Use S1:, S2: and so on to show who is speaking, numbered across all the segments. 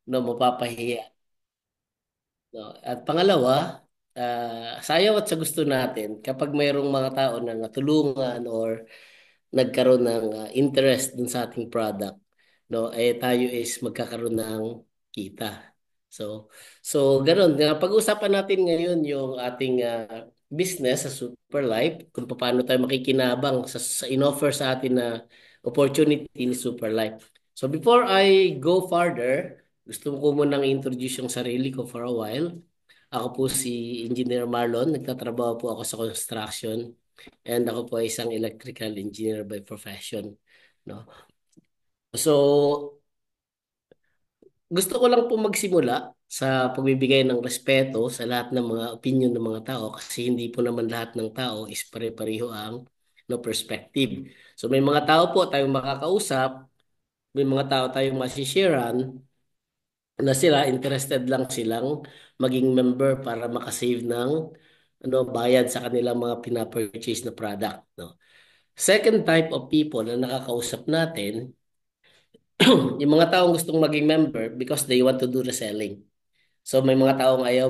S1: no, mapapahiya. No? At pangalawa, sa ayaw at sa gusto natin, kapag mayroong mga tao na natulungan or nagkaroon ng interest dun sa ating product, no, eh tayo is magkakaroon ng kita. So, ganoon. Pag-usapan natin ngayon yung ating business sa Superlife, kung paano tayo makikinabang sa inoffer sa atin na opportunity ni Superlife. So, before I go further, gusto ko munang introduce yung sarili ko for a while. Ako po si Engineer Marlon, nagtatrabaho po ako sa construction and ako po ay isang electrical engineer by profession, no? So, gusto ko lang po magsimula sa pagbibigay ng respeto sa lahat ng mga opinion ng mga tao kasi hindi po naman lahat ng tao is pare-pareho ang no perspective. So may mga tao po tayong makakausap, may mga tao tayong masisharean na sila interested lang silang maging member para makasave ng ano bayad sa kanilang mga pinapurchase na product, no. Second type of people na nakakausap natin, yung mga taong gustong maging member because they want to do reselling. So may mga taong ayaw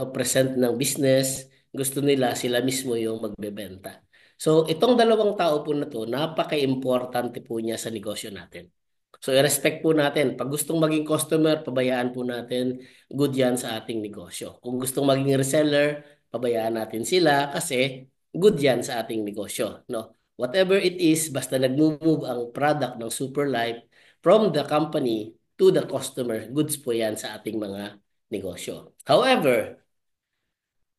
S1: present ng business, gusto nila sila mismo yung magbebenta. So itong dalawang tao po na to, napaka-importante po niya sa negosyo natin. So i-respect po natin. Pag gustong maging customer, pabayaan po natin, good yan sa ating negosyo. Kung gustong maging reseller, pabayaan natin sila kasi good yan sa ating negosyo. No? Whatever it is, basta nag-move ang product ng Superlife from the company to the customer, goods po yan sa ating mga negosyo. However,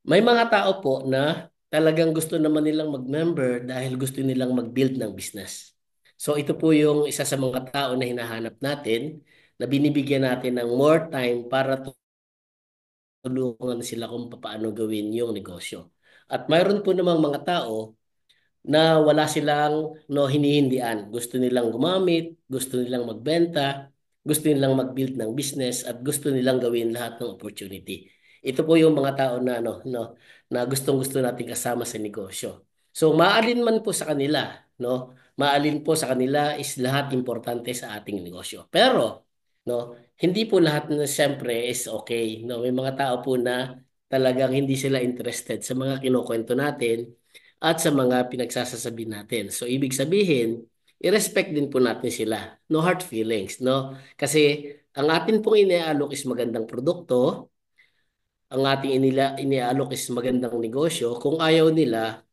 S1: may mga tao po na talagang gusto naman nilang mag-member dahil gusto nilang mag-build ng business. So ito po yung isa sa mga tao na hinahanap natin na binibigyan natin ng more time para tulungan sila kung paano gawin yung negosyo. At mayroon po namang mga tao na wala silang no hinihindian. Gusto nilang gumamit, gusto nilang magbenta, gusto nilang mag-build ng business at gusto nilang gawin lahat ng opportunity. Ito po yung mga tao na na gustong-gusto nating kasama sa negosyo. So maalin man po sa kanila, no? Maalin po sa kanila is lahat importante sa ating negosyo. Pero no, hindi po lahat na siyempre is okay, no? May mga tao po na talagang hindi sila interested sa mga kinukwento natin at sa mga pinagsasasabi natin. So, ibig sabihin, i-respect din po natin sila. No hard feelings, no? Kasi ang atin pong iniaalok is magandang produkto, ang ating iniaalok is magandang negosyo. Kung ayaw nila,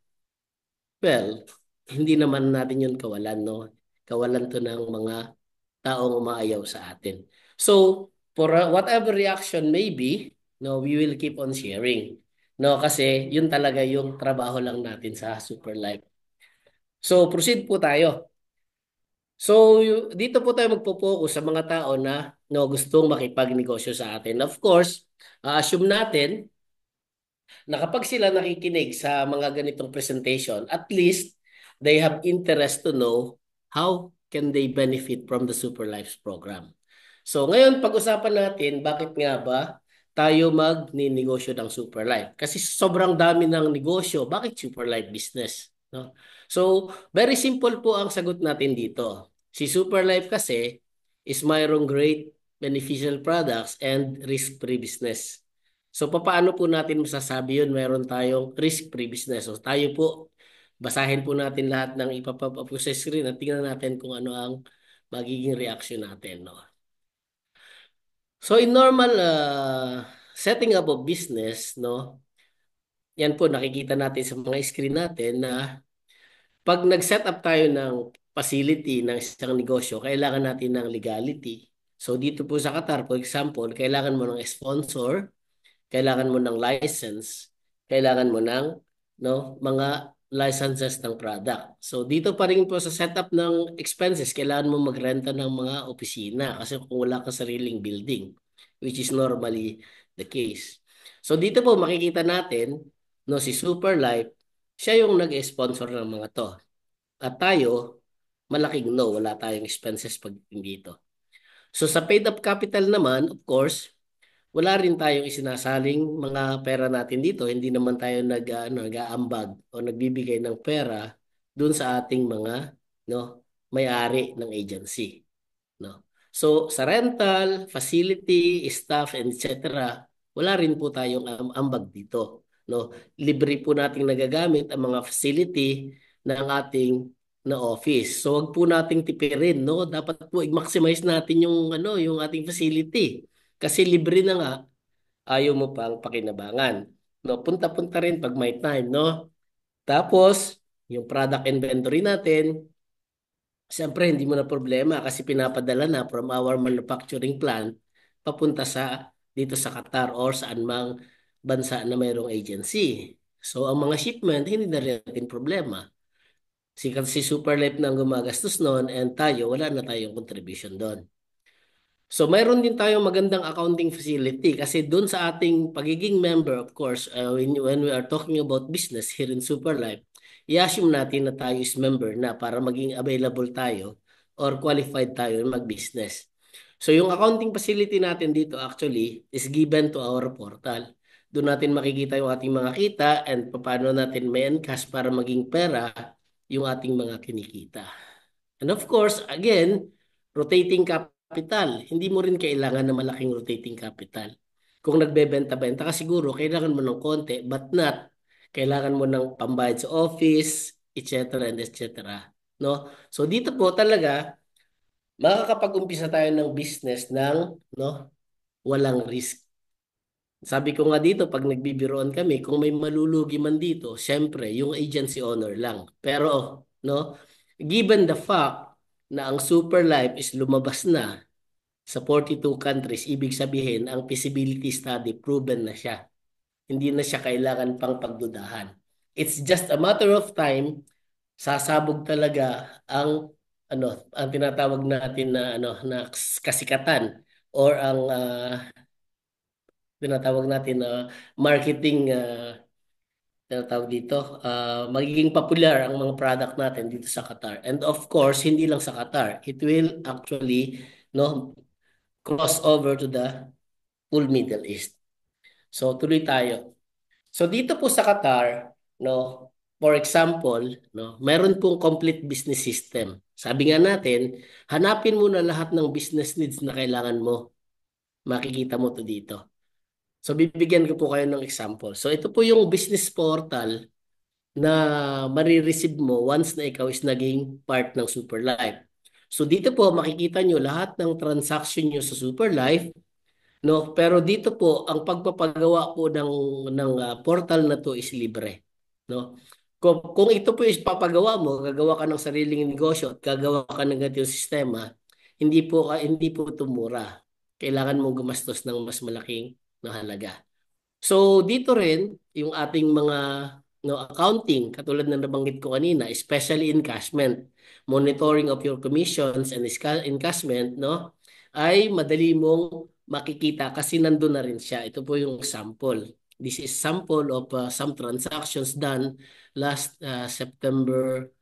S1: well, hindi naman natin yun kawalan, no? Kawalan to ng mga taong umaayaw sa atin. So, for whatever reaction may be, no, we will keep on sharing. No, kasi yun talaga yung trabaho lang natin sa Super Life. So, proceed po tayo. So, dito po tayo magpo-focus sa mga tao na no, gustong makipagnegosyo sa atin. Of course, assume natin na kapag sila nakikinig sa mga ganitong presentation, at least they have interest to know how can they benefit from the Super Lives program. So ngayon pag-usapan natin bakit nga ba tayo magninegosyo ng Super Life. Kasi sobrang dami ng negosyo, bakit Super Life business? No? So very simple po ang sagot natin dito. Si Super Life kasi is mayroong great beneficial products and risk-free business. So, paano po natin masasabi yun? Meron tayong risk-free business. So, tayo po, basahin po natin lahat ng ipapap po sa screen at tingnan natin kung ano ang magiging reaction natin. No? So, in normal setting up of business, no, yan po nakikita natin sa mga screen natin na pag nag-set up tayo ng facility ng isang negosyo, kailangan natin ng legality. So, dito po sa Qatar, for example, kailangan mo ng sponsor, kailangan mo ng license, kailangan mo ng mga licenses ng product. So dito pa rin po sa setup ng expenses, kailangan mo magrenta ng mga opisina kasi kung wala kang sariling building, which is normally the case. So dito po makikita natin no si Superlife, siya yung nag-sponsor ng mga to. At tayo, malaking no, wala tayong expenses pag dito. So sa paid up capital naman, of course, wala rin tayong isinasaling mga pera natin dito. Hindi naman tayo nag-aambag o nagbibigay ng pera dun sa ating mga no, may-ari ng agency. No? So sa rental, facility, staff, and etc., wala rin po tayong ambag dito. No? Libre po nating nagagamit ang mga facility ng ating na office. So wag po nating tipirin, no? Dapat po i-maximize natin yung yung ating facility. Kasi libre na nga, ayaw mo pang pakinabangan. No, punta-punta rin pag may time, no? Tapos, yung product inventory natin, siyempre hindi mo na problema kasi pinapadala na from our manufacturing plant papunta sa dito sa Qatar or saan mang bansa na mayroong agency. So, ang mga shipment, hindi na rin natin problema. Si Superlife na ang gumagastos noon and tayo, wala na tayong contribution doon. So mayroon din tayong magandang accounting facility kasi doon sa ating pagiging member, of course, when we are talking about business here in Superlife, i-assume natin na tayo is member na para maging available tayo or qualified tayo mag-business. So yung accounting facility natin dito actually is given to our portal. Doon natin makikita yung ating mga kita and paano natin may encash para maging pera yung ating mga kinikita. And of course, again, rotating capital. Hindi mo rin kailangan na malaking rotating capital. Kung nagbebenta-benta ka siguro, kailangan mo ng konti, but not. Kailangan mo ng pambayad sa office, etc. and etc. No? So dito po talaga, makakapag-umpisa tayo ng business ng walang risk. Sabi ko nga dito, pag nagbibiroon kami, kung may malulugi man dito, syempre, yung agency owner lang. Pero, given the fact na ang Super Life is lumabas na sa 42 countries, ibig sabihin, ang feasibility study proven na siya. Hindi na siya kailangan pang pagdudahan. It's just a matter of time, sasabog talaga ang ang tinatawag natin na na kasikatan or ang tinatawag natin na marketing tinatawag dito magiging popular ang mga product natin dito sa Qatar. And of course, hindi lang sa Qatar. It will actually cross over to the full Middle East. So tuloy tayo. So dito po sa Qatar, for example, meron pong complete business system. Sabi nga natin, hanapin mo na lahat ng business needs na kailangan mo. Makikita mo to dito. So bibigyan ko po kayo ng example. So ito po yung business portal na marireceive mo once na ikaw is naging part ng Superlife. So dito po makikita nyo lahat ng transaction nyo sa Superlife, no? Pero dito po ang pagpapagawa po ng portal na to is libre, no? Kung ito po is papagawa mo, gagawa ka ng sariling negosyo at gagawa ka ng ganitong sistema, hindi po tumura. Kailangan mong gumastos ng mas malaking na halaga. So dito rin yung ating mga accounting katulad ng nabanggit ko kanina, especially encashment, monitoring of your commissions and encashment, ay madali mong makikita kasi nandun na rin siya. Ito po yung sample. This is sample of some transactions done last September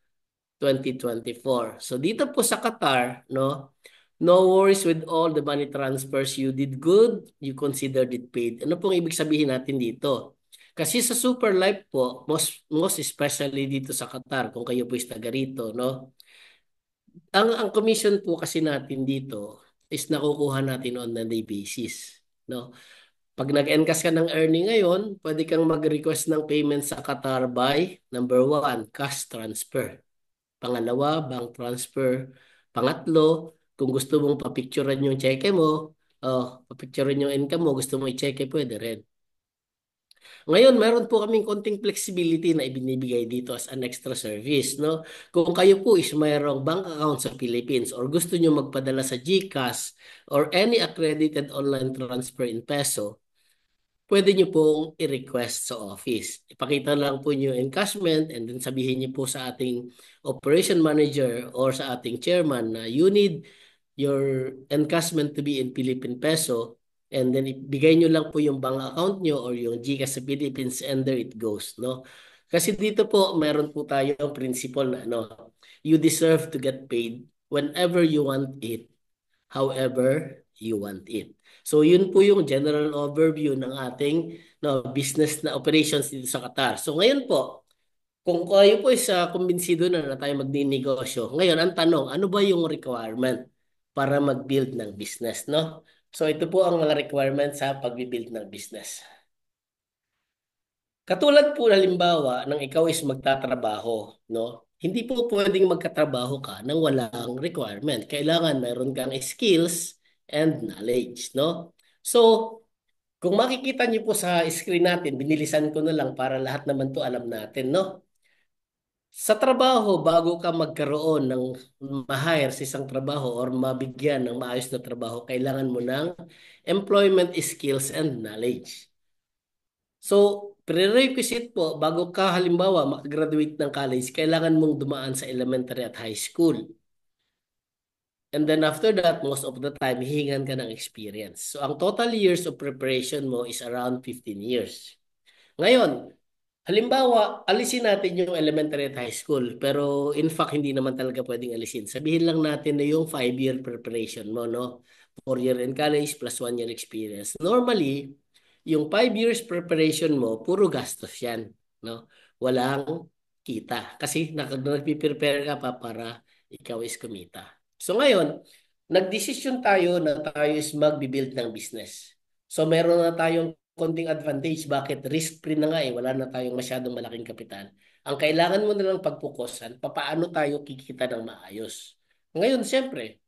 S1: 2024. So dito po sa Qatar, no worries with all the money transfers. You did good, you considered it paid. Ano pong ibig sabihin natin dito? Kasi sa Super Life po, most especially dito sa Qatar, kung kayo po is taga rito, ang commission po kasi natin dito is nakukuha natin on a day basis, no? Pag nag-encash ka ng earning ngayon, pwede kang mag-request ng payment sa Qatar by number one, cash transfer. Pangalawa, bank transfer. Pangatlo, kung gusto mong papicturean yung cheque mo, papicturean yung income mo, gusto mo i-cheque, pwede rin. Ngayon, meron po kaming konting flexibility na ibinibigay dito as an extra service, no? Kung kayo po is mayroong bank account sa Philippines or gusto nyo magpadala sa GCash or any accredited online transfer in peso, pwede nyo pong i-request sa office. Ipakita lang po nyo yung encashment and then sabihin nyo po sa ating operation manager or sa ating chairman na you need your encashment to be in Philippine peso and then ibigay nyo lang po yung bank account nyo or yung GCash sa Philippines and there it goes, no? Kasi dito po, meron po tayong principle na, you deserve to get paid whenever you want it, however you want it. So yun po yung general overview ng ating business na operations dito sa Qatar. So ngayon po, kung kayo po is kumbinsido na tayo magninegosyo, ngayon ang tanong, ano ba yung requirement? para mag-build ng business, no? So ito po ang mga requirements sa pag-build ng business. Katulad po halimbawa nang ikaw is magtatrabaho, no? Hindi po pwedeng magkatrabaho ka nang walang requirement. Kailangan mayroon kang skills and knowledge, no? So, kung makikita niyo po sa screen natin, binilisan ko na lang para lahat naman to alam natin, no? Sa trabaho, bago ka magkaroon ng ma-hire sa isang trabaho or mabigyan ng maayos na trabaho, kailangan mo ng employment skills and knowledge. So, prerequisite po, bago ka halimbawa makagraduate ng college, kailangan mong dumaan sa elementary at high school. And then after that, most of the time, hihingan ka ng experience. So, ang total years of preparation mo is around 15 years. Ngayon, halimbawa, alisin natin yung elementary at high school, pero in fact, hindi naman talaga pwedeng alisin. Sabihin lang natin na yung 5-year preparation mo, no? 4 year in college plus 1 year experience. Normally, yung 5 years preparation mo, puro gastos yan, no? Walang kita. Kasi nagpiprepare ka pa para ikaw is kumita. So ngayon, nagdesisyon tayo na tayo is magbibuild ng business. So meron na tayong konting advantage. Bakit? Risk-free na nga eh. Wala na tayong masyadong malaking kapital. Ang kailangan mo na lang pagpukusan, paano tayo kikita ng maayos. Ngayon, siyempre,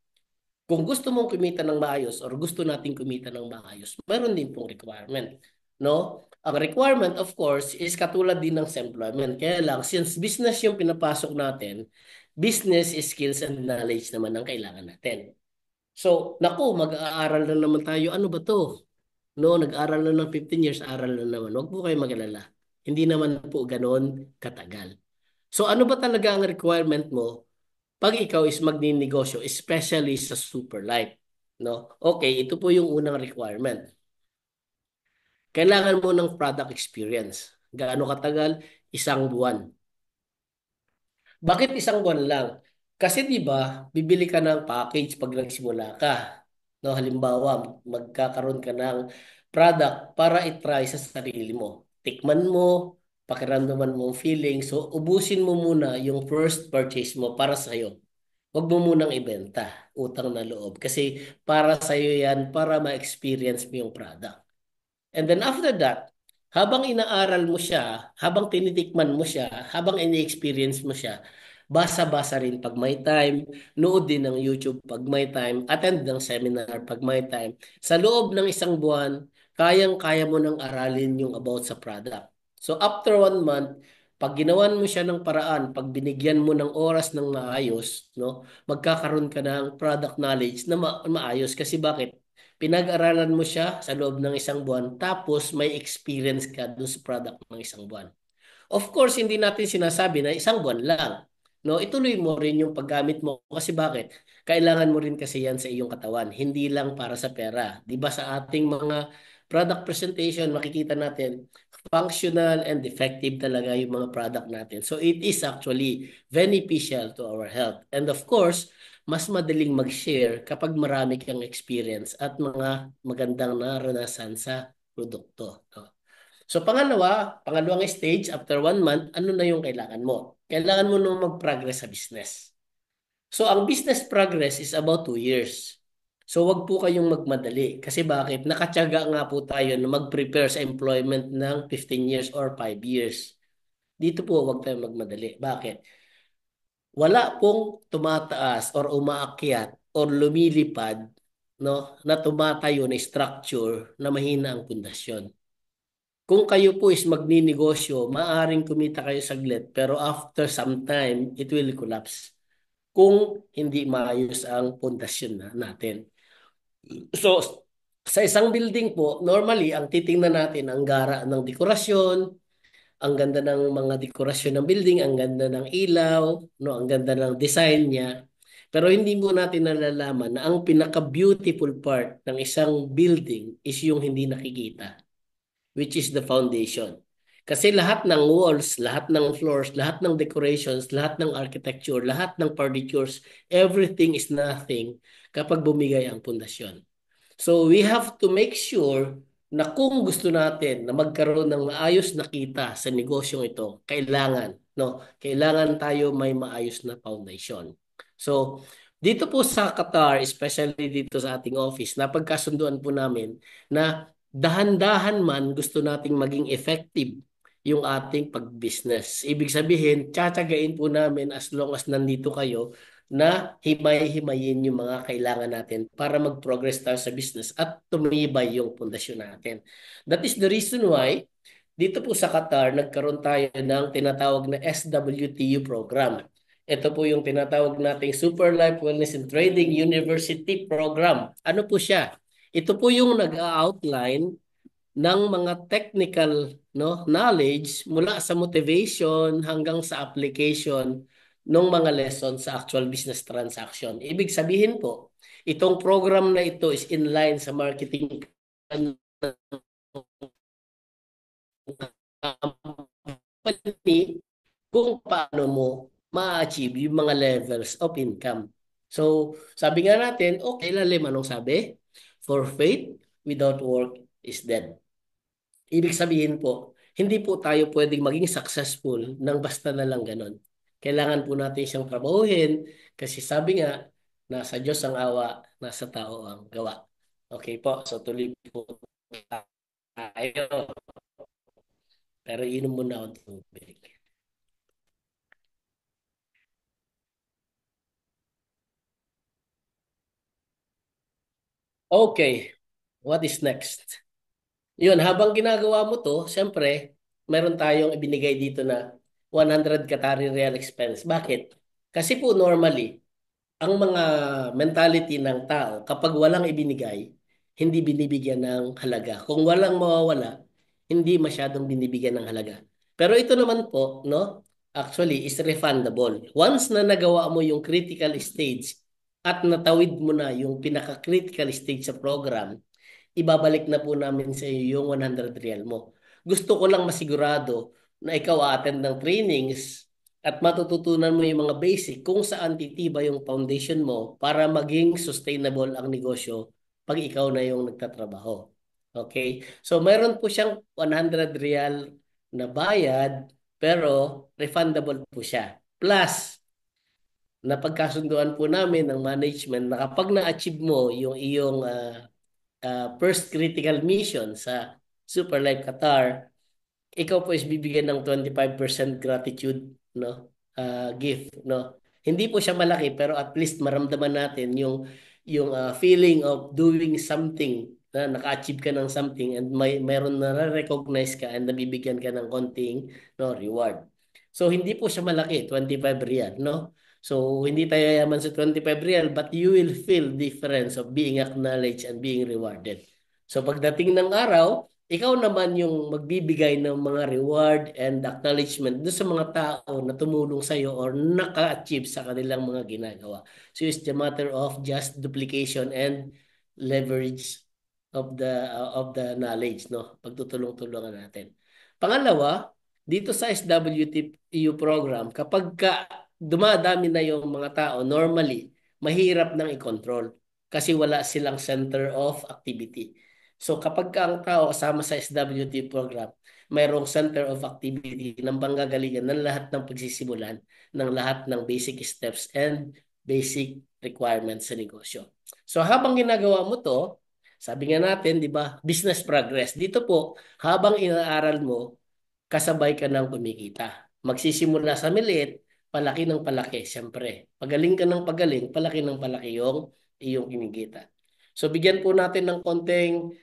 S1: kung gusto mong kumita ng maayos or gusto nating kumita ng maayos, meron din pong requirement. No? Ang requirement, of course, is katulad din ng sa employment. Kaya lang, since business yung pinapasok natin, business skills and knowledge naman ang kailangan natin. So, naku, mag-aaral na naman tayo. Ano ba to? No, nag-aral na ng 15 years, aral na naman. Huwag po kayo mag-alala. Hindi naman po ganoon katagal. So ano ba talaga ang requirement mo pag ikaw is magninegosyo, especially sa super life? No? Okay, ito po yung unang requirement. Kailangan mo ng product experience. Gaano katagal? 1 buwan. Bakit 1 buwan lang? Kasi 'di ba, bibili ka ng package pag nagsimula ka. No, halimbawa, magkakaroon ka ng product para i-try sa sarili mo. Tikman mo, pakiramdaman mo ang feeling. So, ubusin mo muna yung first purchase mo para sa iyo. Huwag mo munang ibenta, utang na loob. Kasi para sa iyo yan, para ma-experience mo yung product. And then after that, habang inaaral mo siya, habang tinitikman mo siya, habang ini-experience mo siya, basa-basa rin pag may time, nood din ng YouTube pag may time, attend ng seminar pag may time. Sa loob ng 1 buwan, kayang-kaya mo nang aralin yung about sa product. So after 1 month, pag ginawan mo siya ng paraan, pag binigyan mo ng oras ng maayos, no, magkakaroon ka ng product knowledge na maayos. Kasi bakit? Pinag-aralan mo siya sa loob ng 1 buwan, tapos may experience ka dun sa product ng 1 buwan. Of course, hindi natin sinasabi na 1 buwan lang. No, ituloy mo rin yung paggamit mo kasi bakit? Kailangan mo rin kasi yan sa iyong katawan, hindi lang para sa pera. 'Di ba sa ating mga product presentation makikita natin functional and effective talaga yung mga product natin. So it is actually beneficial to our health. And of course, mas madaling mag-share kapag marami kang experience at mga magandang naranasan sa produkto. No? So pangalawang stage, after 1 month, ano na yung kailangan mo? Kailangan mo nung mag-progress sa business. So ang business progress is about 2 years. So wag po kayong magmadali. Kasi bakit? Nakatyaga nga po tayo na mag-prepare sa employment ng 15 years or 5 years. Dito po wag tayong magmadali. Bakit? Wala pong tumataas or umaakyat or lumilipad, no, na tumatayo na structure na mahina ang pundasyon. Kung kayo po is magninegosyo, maaring kumita kayo saglit, pero after some time, it will collapse kung hindi maayos ang pundasyon natin. So, sa isang building po, normally, ang titingnan natin, ang gara ng dekorasyon, ang ganda ng mga dekorasyon ng building, ang ganda ng ilaw, no, ang ganda ng design niya. Pero hindi mo natin nalalaman na ang pinaka-beautiful part ng isang building is yung hindi nakikita, which is the foundation. Kasi lahat ng walls, lahat ng floors, lahat ng decorations, lahat ng architecture, lahat ng furnitures, everything is nothing kapag bumigay ang pundasyon. So we have to make sure na kung gusto natin na magkaroon ng maayos na kita sa negosyong ito, kailangan, no, kailangan tayo may maayos na foundation. So, Dito po sa Qatar, especially dito sa ating office, napagkasunduan po namin na dahan-dahan man gusto nating maging effective yung ating pag-business. Ibig sabihin, tsatsagain po namin as long as nandito kayo na himay-himayin yung mga kailangan natin para mag-progress tayo sa business at tumibay yung pundasyon natin. That is the reason why dito po sa Qatar, nagkaroon tayo ng tinatawag na SWTU program. Ito po yung tinatawag nating Super Life Wellness and Trading University Program. Ano po siya? Ito po yung nag-outline ng mga technical knowledge mula sa motivation hanggang sa application ng mga lesson sa actual business transaction. Ibig sabihin po, itong program na ito is in line sa marketing company kung paano mo ma-achieve yung mga levels of income. So, sabi nga natin, okay, lalim, anong sabi? For faith without work is dead. Ibig sabihin po, hindi po tayo pwedeng maging successful nang basta na lang ganon. Kailangan po natin siyang trabahuhin kasi sabi nga, nasa Diyos ang awa, nasa tao ang gawa. Okay po, so tuloy po tayo. Pero inom muna ako ng tubig. Okay, what is next? Yun, habang ginagawa mo to, siyempre, meron tayong ibinigay dito na 100 Qatari Real expense. Bakit? Kasi po normally, ang mga mentality ng tao, kapag walang ibinigay, hindi binibigyan ng halaga. Kung walang mawawala, hindi masyadong binibigyan ng halaga. Pero ito naman po, no, actually is refundable. Once na nagawa mo yung critical stage at natawid mo na yung pinaka-critical stage sa program, ibabalik na po namin sa iyo yung 100 real mo. Gusto ko lang masigurado na ikaw attend ng trainings at matututunan mo yung mga basic kung saan titiba yung foundation mo para maging sustainable ang negosyo pag ikaw na yung nagtatrabaho. Okay? So, mayroon po siyang 100 real na bayad pero refundable po siya. Plus, napagkasunduan po namin ng management na kapag na-achieve mo yung iyong first critical mission sa Super Life Qatar, ikaw po is bibigyan ng 25% gratitude gift, no. Hindi po siya malaki pero at least maramdaman natin yung feeling of doing something na naka-achieve ka ng something and mayroon na recognize ka and nabibigyan ka ng konting reward. So hindi po siya malaki, 25 real, no? So hindi tayo yaman sa 25 real but you will feel difference of being acknowledged and being rewarded. So pagdating ng araw, ikaw naman yung magbibigay ng mga reward and acknowledgement doon sa mga tao na tumulong sa iyo or naka-achieve sa kanilang mga ginagawa. So it's the matter of just duplication and leverage of the knowledge, no? Pagtutulong-tulungan natin. Pangalawa, dito sa SWTU program, kapag dumadami na yung mga tao, normally, mahirap nang i-control kasi wala silang center of activity. So kapag ang tao kasama sa SWT program, mayroong center of activity ng panggagalingan ng lahat ng pagsisimulan, ng lahat ng basic steps and basic requirements sa negosyo. So habang ginagawa mo to, sabi nga natin, di ba, business progress. Dito po, habang inaaral mo, kasabay ka ng kumikita. Magsisimula sa maliit, palaki ng palaki, siyempre. Pagaling ka ng pagaling, palaki ng palaki yung iyong kinikita. So bigyan po natin ng konting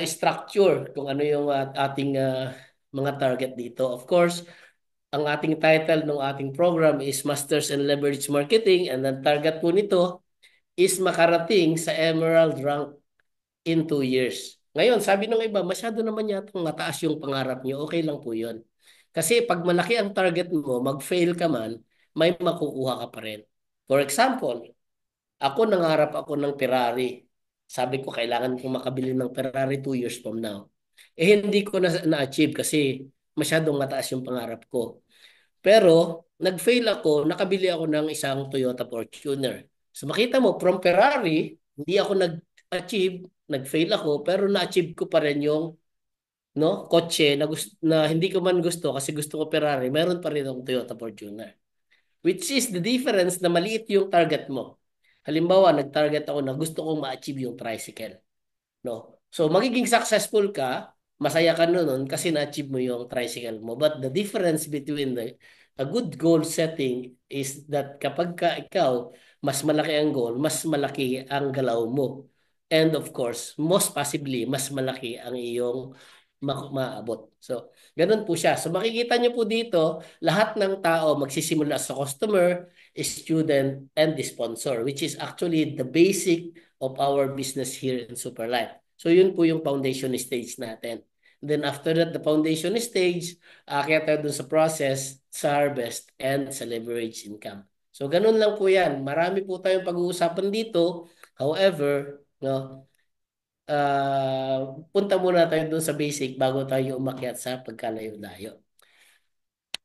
S1: structure kung ano yung ating mga target dito. Of course, ang ating title ng ating program is Masters in Leverage Marketing and ang target po nito is makarating sa Emerald rank in 2 years. Ngayon, sabi ng iba, masyado naman yatang mataas yung pangarap nyo. Okay lang po yun. Kasi pag malaki ang target mo, mag-fail ka man, may makukuha ka pa rin. For example, ako nangarap ako ng Ferrari. Sabi ko, kailangan kong makabili ng Ferrari 2 years from now. Hindi ko na-achieve kasi masyadong mataas yung pangarap ko. Pero, nag-fail ako, nakabili ako ng isang Toyota Fortuner. So makita mo, from Ferrari, hindi ako nag-achieve, nag-fail ako, pero na-achieve ko pa rin yung kotse na, na hindi ko man gusto kasi gusto ko Ferrari, meron pa rin akong Toyota Fortuner. Which is the difference na maliit yung target mo. Halimbawa, nag-target ako na gusto kong ma-achieve yung tricycle. No? So, magiging successful ka, masaya ka nun kasi na-achieve mo yung tricycle mo. But the difference between a good goal setting is that kapag ka ikaw, mas malaki ang goal, mas malaki ang galaw mo. And of course, most possibly, mas malaki ang iyong maabot. So, ganun po siya. So, makikita nyo po dito, lahat ng tao magsisimula sa customer, student, and the sponsor, which is actually the basic of our business here in Superlife. So yun po yung foundation stage natin. Then after that, the foundation stage, kaya tayo dun sa process, sa harvest, and sa leverage income. So ganun lang po yan. Marami po tayong pag-uusapan dito. However, no, punta muna tayo dun sa basic bago tayo umakyat sa pagkalayo-layo.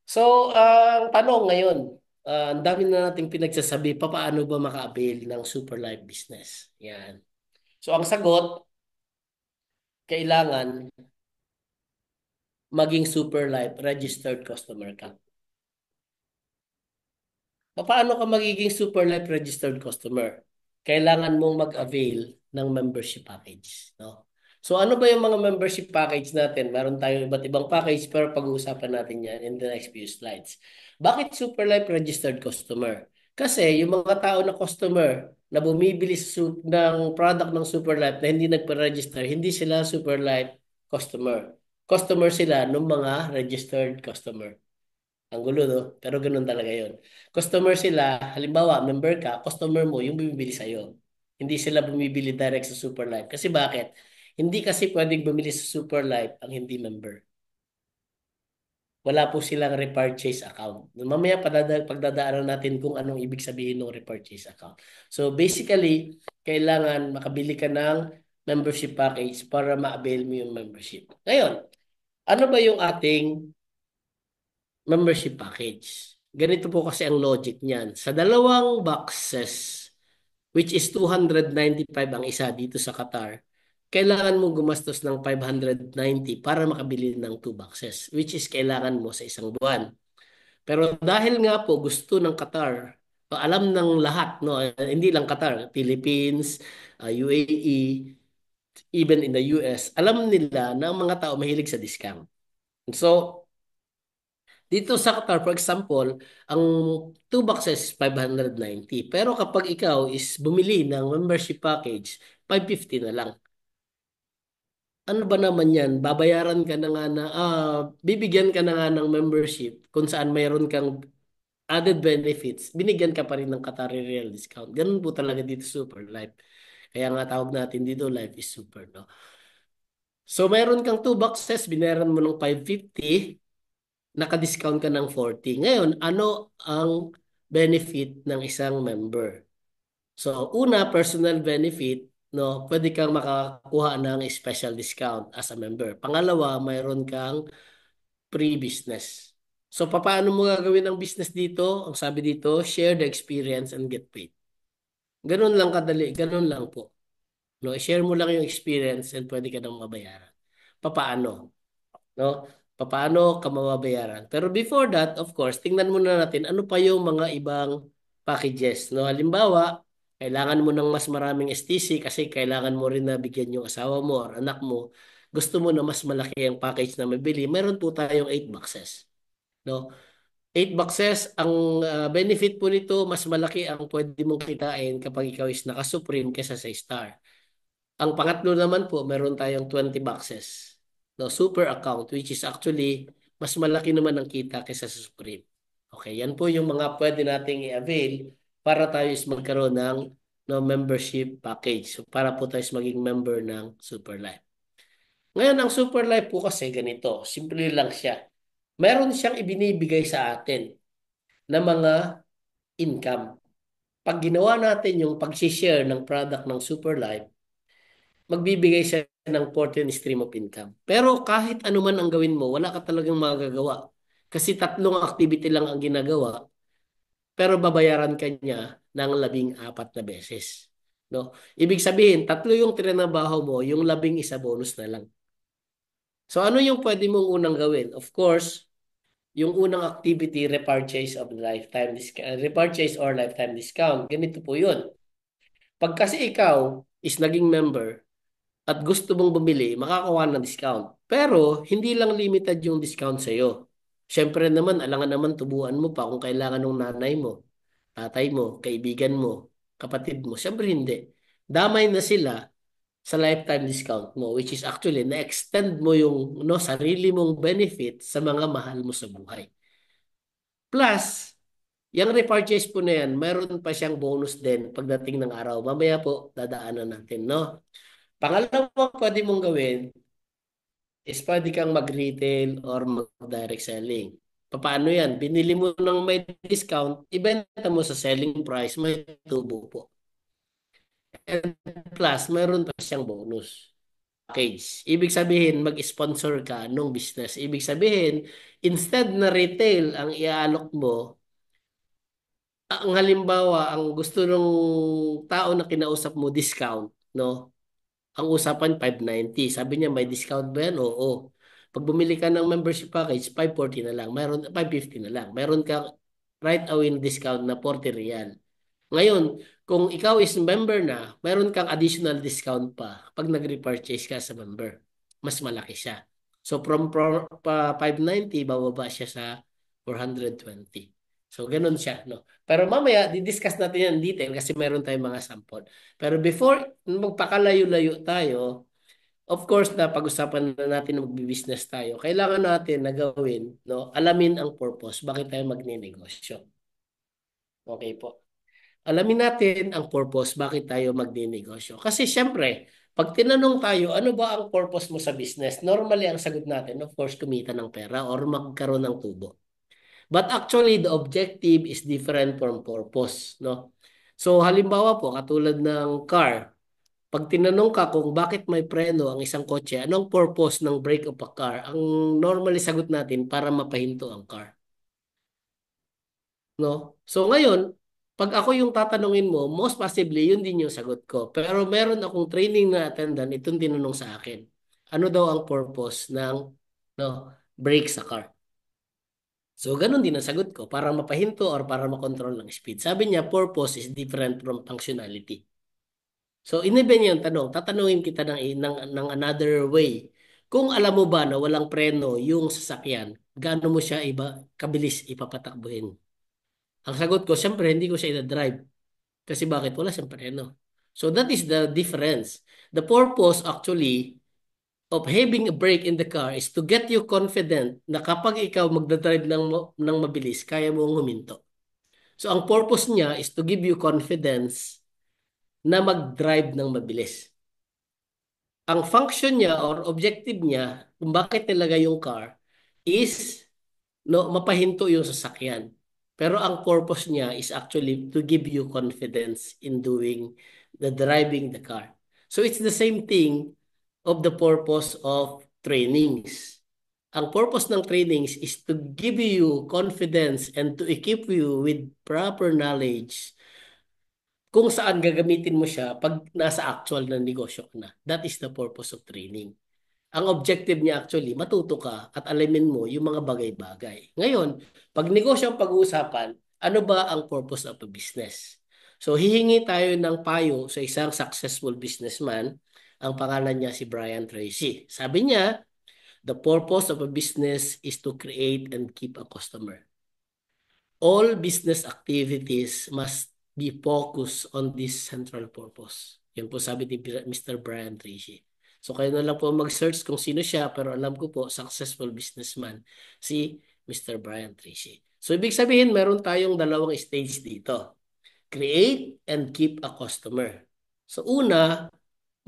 S1: So, ang tanong ngayon, ang dami na nating pinagsasabi, paano ba maka-avail ng super life business? Yan. So, ang sagot, kailangan maging super life registered customer ka. Paano ka magiging super life registered customer? Kailangan mong mag-avail ng membership package, no? So ano ba yung mga membership package natin? Meron tayong iba't ibang package pero pag-uusapan natin yan in the next few slides. Bakit super life registered customer? Kasi yung mga tao na customer na bumibili ng product ng super life na hindi nagpa-register, hindi sila super life customer. Customer sila ng mga registered customer. Ang gulo, no? Pero ganun talaga yun. Customer sila, halimbawa, member ka, customer mo yung bumibili sa'yo. Hindi sila bumibili direct sa Superlife. Kasi bakit? Hindi kasi pwedeng bumili sa Superlife ang hindi member. Wala po silang repurchase account. Mamaya pagdadaanan natin kung anong ibig sabihin ng repurchase account. So basically, kailangan makabili ka ng membership package para ma-avail mo yung membership. Ngayon, ano ba yung ating membership package? Ganito po kasi ang logic niyan. Sa dalawang boxes, which is 295 ang isa dito sa Qatar, kailangan mo gumastos ng 590 para makabili ng 2 boxes, which is kailangan mo sa isang buwan. Pero dahil nga po gusto ng Qatar, alam ng lahat, no, hindi lang Qatar, Philippines, UAE, even in the US, alam nila na ang mga tao mahilig sa discount. So, dito sa Qatar, for example, ang 2 boxes is 590. Pero kapag ikaw is bumili ng membership package, 550 na lang. Ano ba naman yan? Babayaran ka na nga na, bibigyan ka na nga ng membership kung saan mayroon kang added benefits. Binigyan ka pa rin ng Qatari Real discount. Ganun po talaga dito Super Life. Kaya nga tawag natin dito Life is Super, no? So, mayroon kang 2 boxes, binayaran mo ng 550, naka-discount ka ng 40. Ngayon, ano ang benefit ng isang member? So, una, personal benefit, no, pwede kang makakuha ng special discount as a member. Pangalawa, mayroon kang free business. So, paano mo gagawin ang business dito? Ang sabi dito, share the experience and get paid. Ganun lang kadali, ganun lang po. No, share mo lang yung experience and pwede ka nang mabayaran. Paano? No? Paano ka mababayaran? Pero before that, of course, tingnan muna natin ano pa yung mga ibang packages. No? Halimbawa, kailangan mo ng mas maraming STC kasi kailangan mo rin na bigyan yung asawa mo or anak mo. Gusto mo na mas malaki ang package na mabili. Meron po tayong 8 boxes. No? 8 boxes, ang benefit po nito, mas malaki ang pwede mong kitain kapag ikaw is naka-Supreme kesa sa Star. Ang pangatlo naman po, meron tayong 20 boxes. No, super account, which is actually mas malaki naman ang kita kaysa sa Supreme. Okay, yan po yung mga pwede nating i-avail para tayo is magkaroon ng no, membership package. So para po tayo is maging member ng Super Life. Ngayon, ang Super Life po kasi ganito. Simple lang siya. Meron siyang ibinibigay sa atin na mga income. Pag ginawa natin yung pag-share ng product ng Super Life, magbibigay siya ng foreign stream of income. Pero kahit ano man ang gawin mo, wala ka talagang magagawa. Kasi 3 activity lang ang ginagawa, pero babayaran ka niya ng 14 na beses. No? Ibig sabihin, 3 yung trinabaho mo, yung 11 bonus na lang. So ano yung pwede mong unang gawin? Of course, Yung unang activity, repurchase of lifetime discount, repurchase or lifetime discount. Ganito po yun. Pag kasi ikaw is naging member at gusto mong bumili, makakakuha ng discount. Pero hindi lang limited yung discount sa'yo. Siyempre naman, alangan naman tubuan mo pa kung kailangan ng nanay mo, tatay mo, kaibigan mo, kapatid mo. Siyempre hindi. Damay na sila sa lifetime discount mo, which is actually na-extend mo yung no, sarili mong benefit sa mga mahal mo sa buhay. Plus, yung repurchase po na yan, mayroon pa siyang bonus din pagdating ng araw. Mamaya po, dadaanan natin, no? Pangalawang pwede mong gawin is pwede kang mag-retail or mag-direct selling. Paano yan? Binili mo ng may discount, ibenta mo sa selling price, may tubo po. And plus, mayroon pa siyang bonus package. Ibig sabihin, mag-sponsor ka nung business. Ibig sabihin, instead na retail ang iaalok mo, ang halimbawa, ang gusto ng tao na kinausap mo, discount, no? Ang usapan, 590. Sabi niya, may discount ba yan? Oo. Pag bumili ka ng membership package, 540 na lang. Meron, 550 na lang. Meron kang right away na discount na 40 real. Ngayon, kung ikaw is member na, meron kang additional discount pa pag nag-repurchase ka sa member. Mas malaki siya. So from 590, bababa siya sa 420. So ganun siya, no? Pero mamaya, di-discuss natin yan in detail kasi meron tayong mga sample. Pero before magpakalayo-layo tayo, of course na pag-usapan na natin na magbi-business tayo, kailangan natin na gawin, no? Alamin ang purpose, bakit tayo magninegosyo. Okay po. Alamin natin ang purpose, bakit tayo magninegosyo. Kasi syempre, pag tinanong tayo, ano ba ang purpose mo sa business? Normally, ang sagot natin, of course, kumita ng pera or magkaroon ng tubo. But actually, the objective is different from purpose, no? So, halimbawa po, katulad ng car, pag tinanong ka kung bakit may preno ang isang kotse, anong purpose ng brake of a car? Ang normally sagot natin, para mapahinto ang car. No? So ngayon, pag ako yung tatanungin mo, most possibly yun din yung sagot ko. Pero meron akong training na attendant, itong tinanong sa akin. Ano daw ang purpose ng no, brake sa car? So ganun din ang sagot ko, para mapahinto or para makontrol ng speed. Sabi niya, purpose is different from functionality. So iniba niya yung tanong, tatanungin kita ng another way. Kung alam mo ba na walang preno yung sasakyan, gaano mo siya kabilis ipapatakbuhin? Ang sagot ko, siyempre, hindi ko siya ina-drive. Kasi bakit? Wala siyang preno. So that is the difference. The purpose actually of having a brake in the car is to get you confident na kapag ikaw magdadrive ng mabilis, kaya mo huminto. So ang purpose niya is to give you confidence na mag-drive ng mabilis. Ang function niya or objective niya kung bakit nilagay yung car is no, mapahinto yung sasakyan. Pero ang purpose niya is actually to give you confidence in doing the driving the car. So it's the same thing of the purpose of trainings. Ang purpose ng trainings is to give you confidence and to equip you with proper knowledge kung saan gagamitin mo siya pag nasa actual na negosyo ka na. That is the purpose of training. Ang objective niya actually, matuto ka at alamin mo yung mga bagay-bagay. Ngayon, pag negosyo ang pag-uusapan, ano ba ang purpose of a business? So, hihingi tayo ng payo sa isang successful businessman. Ang pangalan niya si Brian Tracy. Sabi niya, the purpose of a business is to create and keep a customer. All business activities must be focused on this central purpose. Yan po sabi ni Mr. Brian Tracy. So kayo na lang po mag-search kung sino siya, pero alam ko po, successful businessman, si Mr. Brian Tracy. So ibig sabihin, meron tayong dalawang stage dito. Create and keep a customer. So una,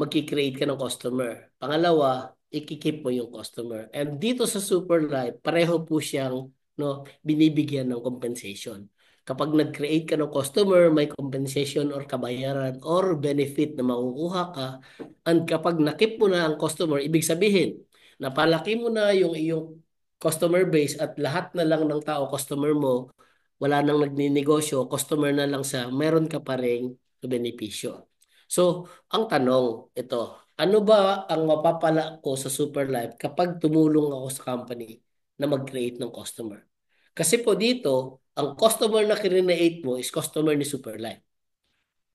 S1: magki-create ka ng customer. Pangalawa, ikikip mo yung customer. And dito sa Super Life, pareho po siyang no, binibigyan ng compensation. Kapag nag-create ka ng customer, may compensation or kabayaran or benefit na makukuha ka. And kapag nakip mo na ang customer, ibig sabihin, napalaki mo na yung iyong customer base at lahat na lang ng tao, customer mo, wala nang nagninegosyo, customer na lang sa meron ka pa ring benepisyo. So, ang tanong, ito, ano ba ang mapapala ko sa Super Life kapag tumulong ako sa company na mag-create ng customer? Kasi po dito, ang customer na kirinate mo is customer ni Superlife,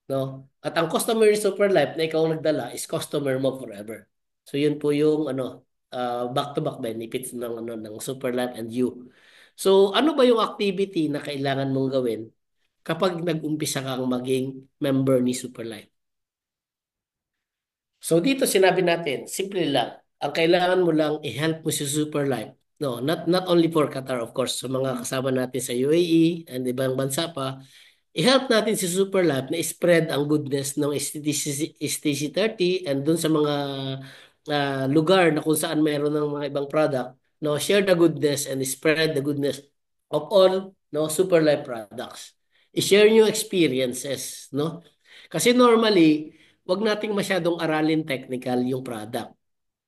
S1: no? At ang customer ni Superlife na ikaw ang nagdala is customer mo forever. So yun po yung back-to-back benefits ng ng Superlife and you. So ano ba yung activity na kailangan mong gawin kapag nag-umpisa kang maging member ni Superlife? So dito sinabi natin, simple lang. Ang kailangan mo lang i-help mo si Superlife. No, not only for Qatar, of course, sa mga kasama natin sa UAE and ibang bansa pa, i-help natin si Superlab na spread ang goodness ng STC30 and dun sa mga lugar na kung saan mayroon ng mga ibang product, no, share the goodness and spread the goodness of all, no, Superlife products. I-share nyo experiences, no? Kasi normally, wag nating masyadong aralin technical yung product.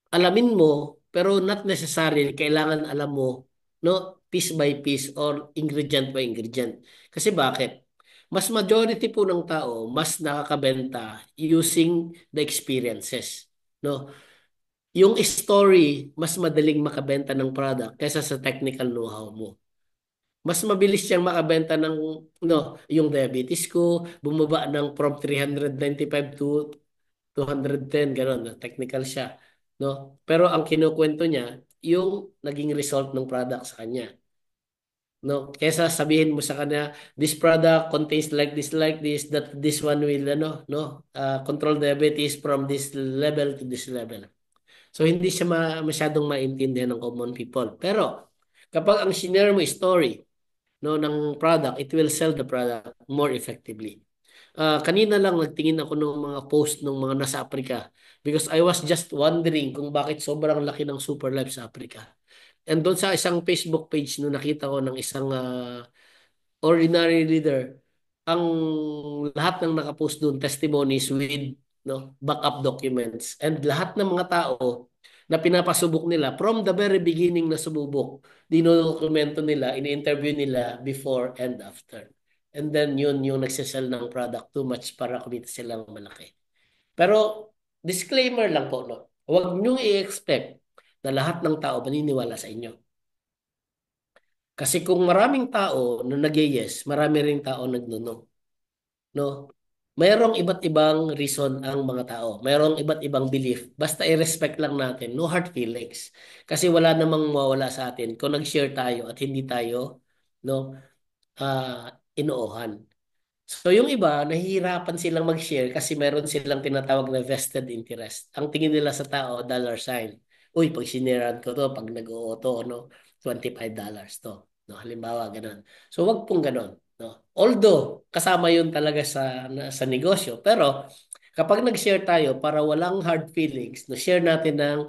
S1: Alamin mo, pero not necessarily kailangan alam mo, no, piece by piece or ingredient by ingredient. Kasi bakit? Mas majority po ng tao mas nakakabenta using the experiences, no? Yung story, mas madaling makabenta ng product kaysa sa technical know-how mo. Mas mabilis siyang makabenta ng, no, yung diabetes ko, bumaba ng from 395 to 210, gano'n, technical siya, no? Pero ang kinukwento niya, yung naging result ng product sa kanya, no? Kesa sabihin mo sa kanya, this product contains like this, that this one will, control diabetes from this level to this level. So, hindi siya masyadong maintindihan ng common people. Pero, kapag ang shinare mo is story, no, ng product, it will sell the product more effectively. Kanina lang nagtingin ako ng mga post ng mga nasa Africa because I was just wondering kung bakit sobrang laki ng Super Life sa Africa. And doon sa isang Facebook page no nakita ko ng isang ordinary leader, ang lahat ng nakapost doon testimonies with, no, backup documents, and lahat ng mga tao na pinapasubok nila from the very beginning na sumubok, dinodokumento nila, ini-interview nila before and after. And then yun yung nagsisell ng product too much para kumita silang malaki. Pero disclaimer lang po, no? Huwag niyong i-expect na lahat ng tao maniniwala sa inyo. Kasi kung maraming tao na nag-yes, marami ring tao nagno-no. No? Mayroong iba't ibang reason ang mga tao. Mayroong iba't ibang belief. Basta i-respect lang natin. No hard feelings. Kasi wala namang mawawala sa atin kung nag-share tayo at hindi tayo, no, inoohan. So yung iba, nahihirapan silang mag-share kasi meron silang tinatawag na vested interest. Ang tingin nila sa tao, dollar sign. Uy, pag sineran ko to, pag nag-o-auto, no, $25 to. No, halimbawa, ganun. So wag pong ganun. No? Although, kasama yun talaga sa negosyo. Pero, kapag nag-share tayo para walang hard feelings, no, share natin ng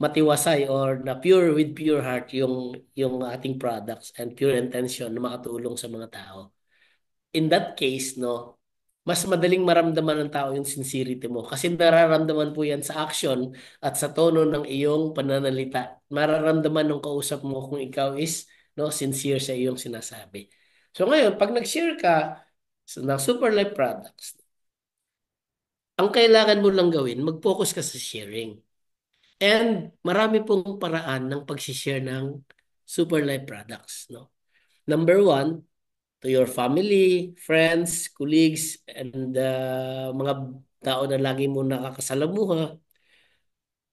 S1: matiwasay or na pure with pure heart yung ating products and pure intention na makatulong sa mga tao, in that case, no, mas madaling maramdaman ng tao yung sincerity mo. Kasi nararamdaman po yan sa action at sa tono ng iyong pananalita. Mararamdaman ng kausap mo kung ikaw is, no, sincere sa iyong sinasabi. So ngayon, pag nag-share ka ng Super Life products, ang kailangan mo lang gawin, mag-focus ka sa sharing. And marami pong paraan ng pag-share ng Super Life products, no? Number one, to your family, friends, colleagues, and mga tao na lagi mo nakakasalamuha.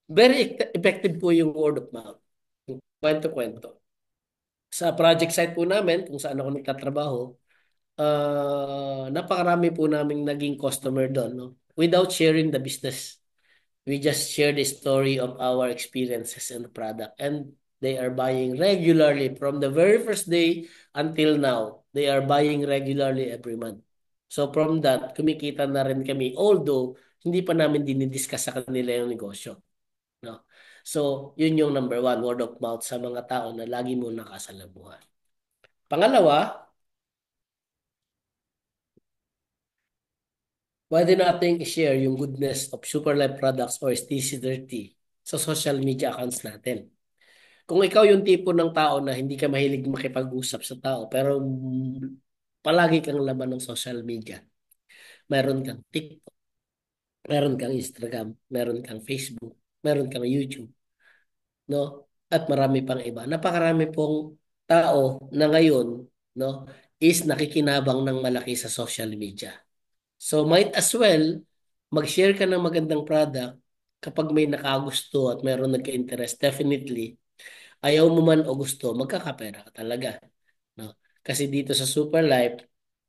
S1: Very effective po yung word of mouth. Kwento-kwento. Sa project site po namin, kung saan ako nagtatrabaho, napakarami po naming naging customer doon, no? Without sharing the business. We just share the story of our experiences and the product. And they are buying regularly from the very first day until now. They are buying regularly every month. So from that, kumikita na rin kami. Although, hindi pa namin dinidiscuss sa kanila yung negosyo. No? So, yun yung number one, word of mouth sa mga tao na lagi mo nakasalamuhan. Pangalawa, pwede nating i-share yung goodness of Superlife products or TC30 sa social media accounts natin. Kung ikaw yung tipo ng tao na hindi ka mahilig makipag-usap sa tao, pero palagi kang laman ng social media, meron kang TikTok, meron kang Instagram, meron kang Facebook, meron kang YouTube, no? At marami pang iba. Napakarami pong tao na ngayon, no, is nakikinabang ng malaki sa social media. So might as well mag-share ka ng magandang product kapag may nakagusto at mayroon nagka-interest, definitely, ayaw mo man o gusto, magkakapera ka talaga. No? Kasi dito sa Superlife,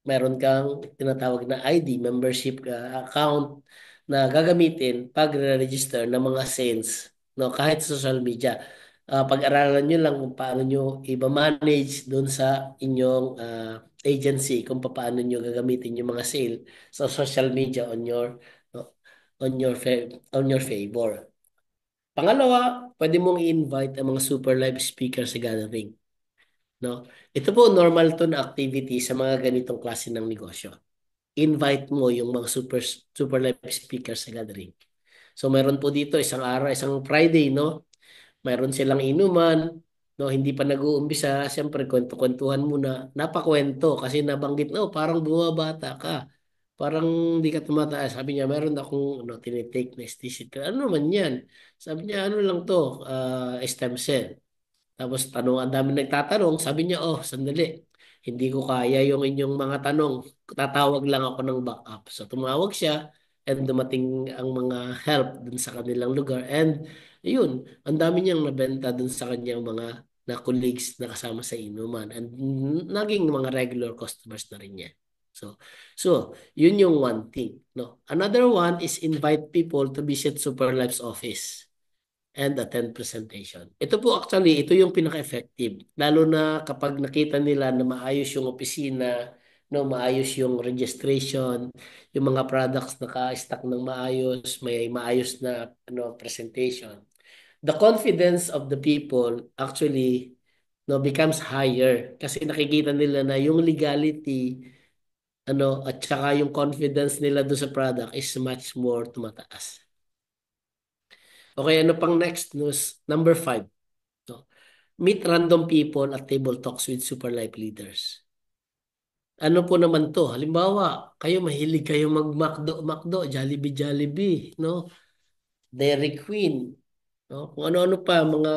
S1: meron kang tinatawag na ID, membership account na gagamitin pag register ng mga sales, no? Kahit sa social media. Pag-aralan nyo lang kung paano nyo i-manage doon sa inyong agency, kung paano nyo gagamitin yung mga sale sa social media on your no, on your favor. Pangalawa, pwede mong i-invite ang mga super live speaker sa gathering. No? Ito po normal to na activity sa mga ganitong klase ng negosyo. Invite mo yung mga super live speaker sa gathering. So meron po dito isang araw, isang Friday, no? Mayroon silang inuman, no? Hindi pa nag-uumpisa, siyempre kwento-kwentuhan muna. Napakwento kasi nabanggit, no, parang bumabata ka. Parang hindi ka tumataas. Sabi niya, meron akong tinitake na statistic. Ano naman yan? Sabi niya, ano lang to, stem cell. Tapos ang dami nagtatanong, sabi niya, oh, sandali. Hindi ko kaya yung inyong mga tanong. Tatawag lang ako ng backup. So tumawag siya and dumating ang mga help dun sa kanilang lugar. And yun, ang dami niyang nabenta dun sa kanyang mga na colleagues na kasama sa inuman. And naging mga regular customers na rin niya. So, yun yung one thing. No? Another one is invite people to visit Superlife's office and attend presentation. Ito po actually, ito yung pinaka-effective. Lalo na kapag nakita nila na maayos yung opisina, no, maayos yung registration, yung mga products naka-stock ng maayos, may maayos na presentation. The confidence of the people actually becomes higher kasi nakikita nila na yung legality at saka yung confidence nila do sa product is much more tumataas. Okay, ano pang next news? Number 5. No? Meet random people at table talks with super life leaders. Ano po naman to? Halimbawa, mahilig kayo mag-McDo, McDo, Jollibee, Jollibee, no? Dairy Queen, no? Kung ano-ano pa, mga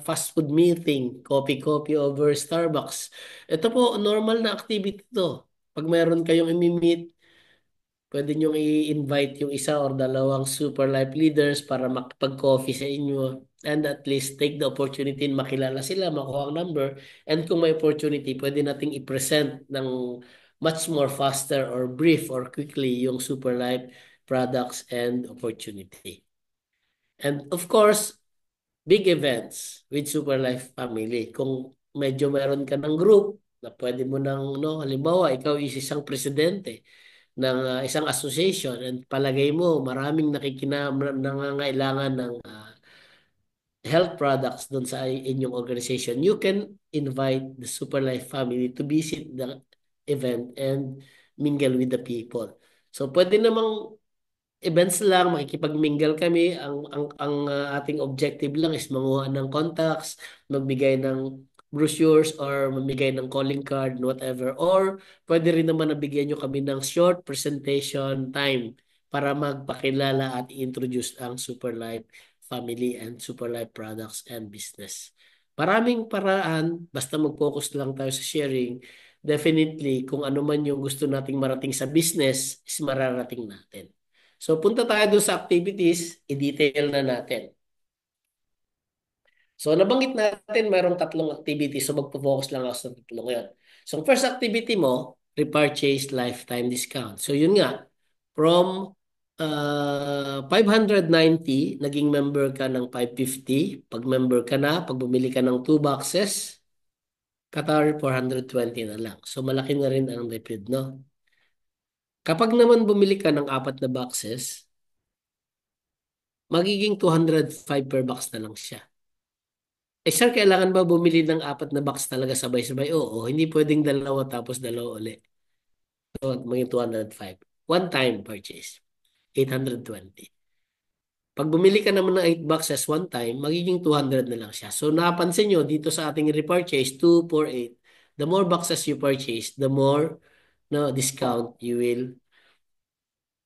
S1: fast food meeting, coffee over Starbucks. Ito po, normal na activity to. Pag meron kayong imi-meet, pwede nyo i-invite yung isa or dalawang super life leaders para makipag-coffee sa inyo and at least take the opportunity na makilala sila, makuha ang number. And kung may opportunity, pwede nating i-present ng much more faster or brief or quickly yung super life products and opportunity. And of course, big events with Super Life Family. Kung medyo meron ka ng group na pwede mo nang, no, halimbawa, ikaw is isang presidente ng isang association and palagay mo maraming nangangailangan ng health products doon sa inyong organization, you can invite the Super Life family to visit the event and mingle with the people. So pwede namang events lang, makikipag-mingle kami. Ang ating objective lang is manguha ng contacts, magbigay ng brochures or magbigay ng calling card, whatever. Or pwede rin naman nabigyan nyo kami ng short presentation time para magpakilala at i-introduce ang Superlife family and Superlife products and business. Maraming paraan, basta mag-focus lang tayo sa sharing. Definitely, kung ano man yung gusto nating marating sa business, is mararating natin. So punta tayo doon sa activities, i-detail na natin. So nabanggit natin mayroong tatlong activities, so magpo-focus lang ako sa tatlong yan. So first activity mo, repurchase lifetime discount. So yun nga, from 590, naging member ka ng 550. Pag member ka na, pag bumili ka ng 2 boxes, Qatar 420 na lang. So malaki na rin ang repid, no? Kapag naman bumili ka ng 4 na boxes, magiging 205 per box na lang siya. Eh sir, kailangan ba bumili ng 4 na box talaga sabay-sabay? Oo, hindi pwedeng dalawa tapos dalawa uli. So, maging 205. One time purchase, 820. Pag bumili ka naman ng 8 boxes one time, magiging 200 na lang siya. So napansin nyo dito sa ating repurchase, 248, the more boxes you purchase, the more no discount you will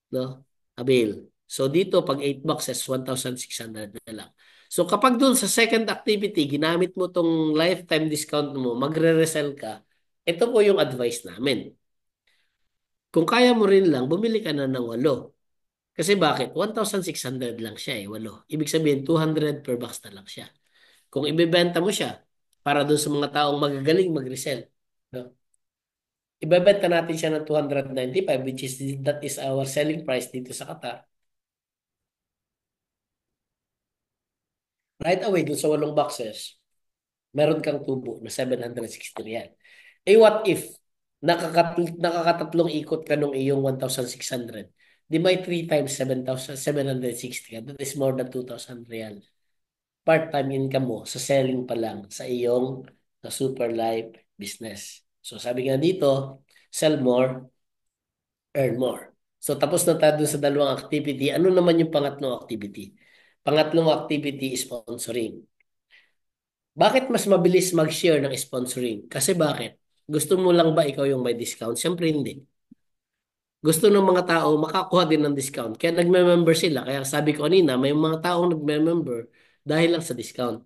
S1: no avail. So dito, pag 8 boxes, 1,600 na lang. So kapag dun sa second activity, ginamit mo tong lifetime discount mo, magre-resell ka, ito po yung advice namin. Kung kaya mo rin lang, bumili ka na ng 8. Kasi bakit? 1,600 lang siya eh, 8. Ibig sabihin, 200 per box na lang siya. Kung ibebenta mo siya, para dun sa mga taong magagaling mag-resell, no? Ibebenta natin siya ng 295, which is that is our selling price dito sa Qatar. Right away, dun sa 8 boxes, meron kang tubo na 760 riyal. Eh what if nakakatatlong ikot ka nung iyong 1,600? Di may 3 times 7,760 ka. That is more than 2,000 riyal. Part-time income mo sa selling pa lang sa iyong na super life business. So sabi nga dito, sell more, earn more. So tapos na tayo dun sa dalawang activity. Ano naman yung pangatlong activity? Pangatlong activity is sponsoring. Bakit mas mabilis mag-share ng sponsoring? Kasi bakit? Gusto mo lang ba ikaw yung may discount? Siyempre hindi. Gusto ng mga tao makakuha din ng discount. Kaya nagme-member sila. Kaya sabi ko kanina, may mga taong nagme-member dahil lang sa discount.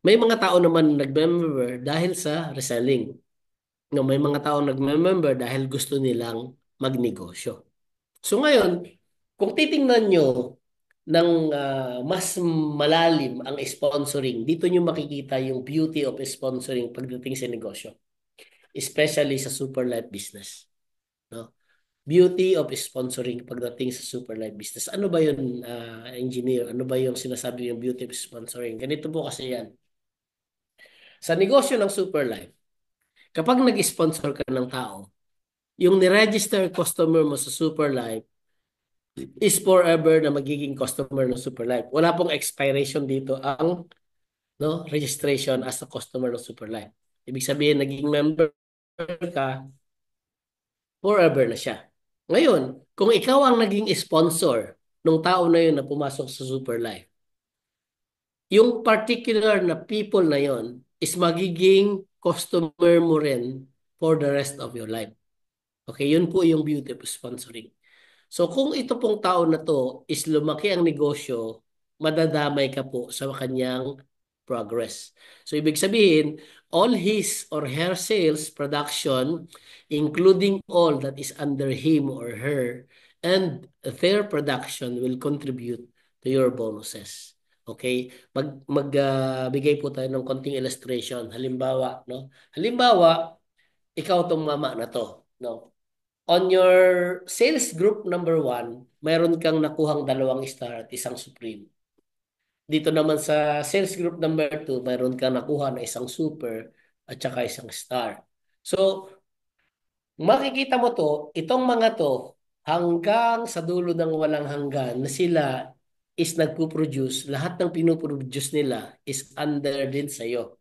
S1: May mga tao naman nagme-member dahil sa reselling. No, may mga tao nagme-member dahil gusto nilang magnegosyo. So ngayon, kung titingnan nyo ng mas malalim ang sponsoring, dito nyo makikita yung beauty of sponsoring pagdating sa negosyo, especially sa super life business. No? Beauty of sponsoring pagdating sa super life business. Ano ba yun, engineer? Ano ba yung sinasabi yung beauty of sponsoring? Ganito po kasi yan. Sa negosyo ng super life, kapag nag-sponsor ka ng tao, yung ni-register customer mo sa super life is forever na magiging customer ng super life. Wala pong expiration dito ang no registration as a customer ng super life. Ibig sabihin, naging member ka, forever na siya. Ngayon, kung ikaw ang naging sponsor ng tao na yun na pumasok sa super life, yung particular na people na yon is magiging customer mo rin for the rest of your life. Okay, yun po yung beauty of sponsoring. So kung ito pong tao na to is lumaki ang negosyo, madadamay ka po sa kanyang progress. So ibig sabihin, all his or her sales production, including all that is under him or her, and their production will contribute to your bonuses. Okay? Bigay po tayo ng konting illustration. Halimbawa, no? Halimbawa, ikaw tong mama na to, no? On your sales group number 1, mayroon kang nakuhang 2 star at isang supreme. Dito naman sa sales group number 2, mayroon kang nakuha na isang super at saka isang star. So, makikita mo to, itong mga to, hanggang sa dulo ng walang hanggan na sila is nagpo-produce, lahat ng pinoproduce nila is under din sa'yo,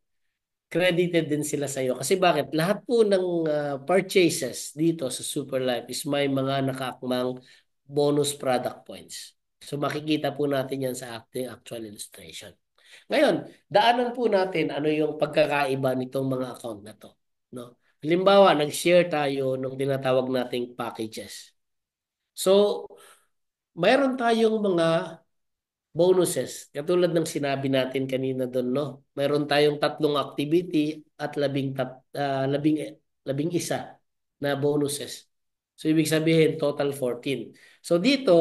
S1: credited din sila sa iyo. Kasi bakit? Lahat po ng purchases dito sa Superlife is may mga nakaakmang bonus product points. So makikita po natin yan sa ating actual illustration. Ngayon, daanan po natin ano yung pagkakaiba nitong mga account na to. No? Halimbawa, nag-share tayo ng tinatawag nating packages. So, mayroon tayong mga bonuses. Katulad ng sinabi natin kanina doon, no? Mayroon tayong 3 activity at labing isa na bonuses. So, ibig sabihin, total 14. So, dito,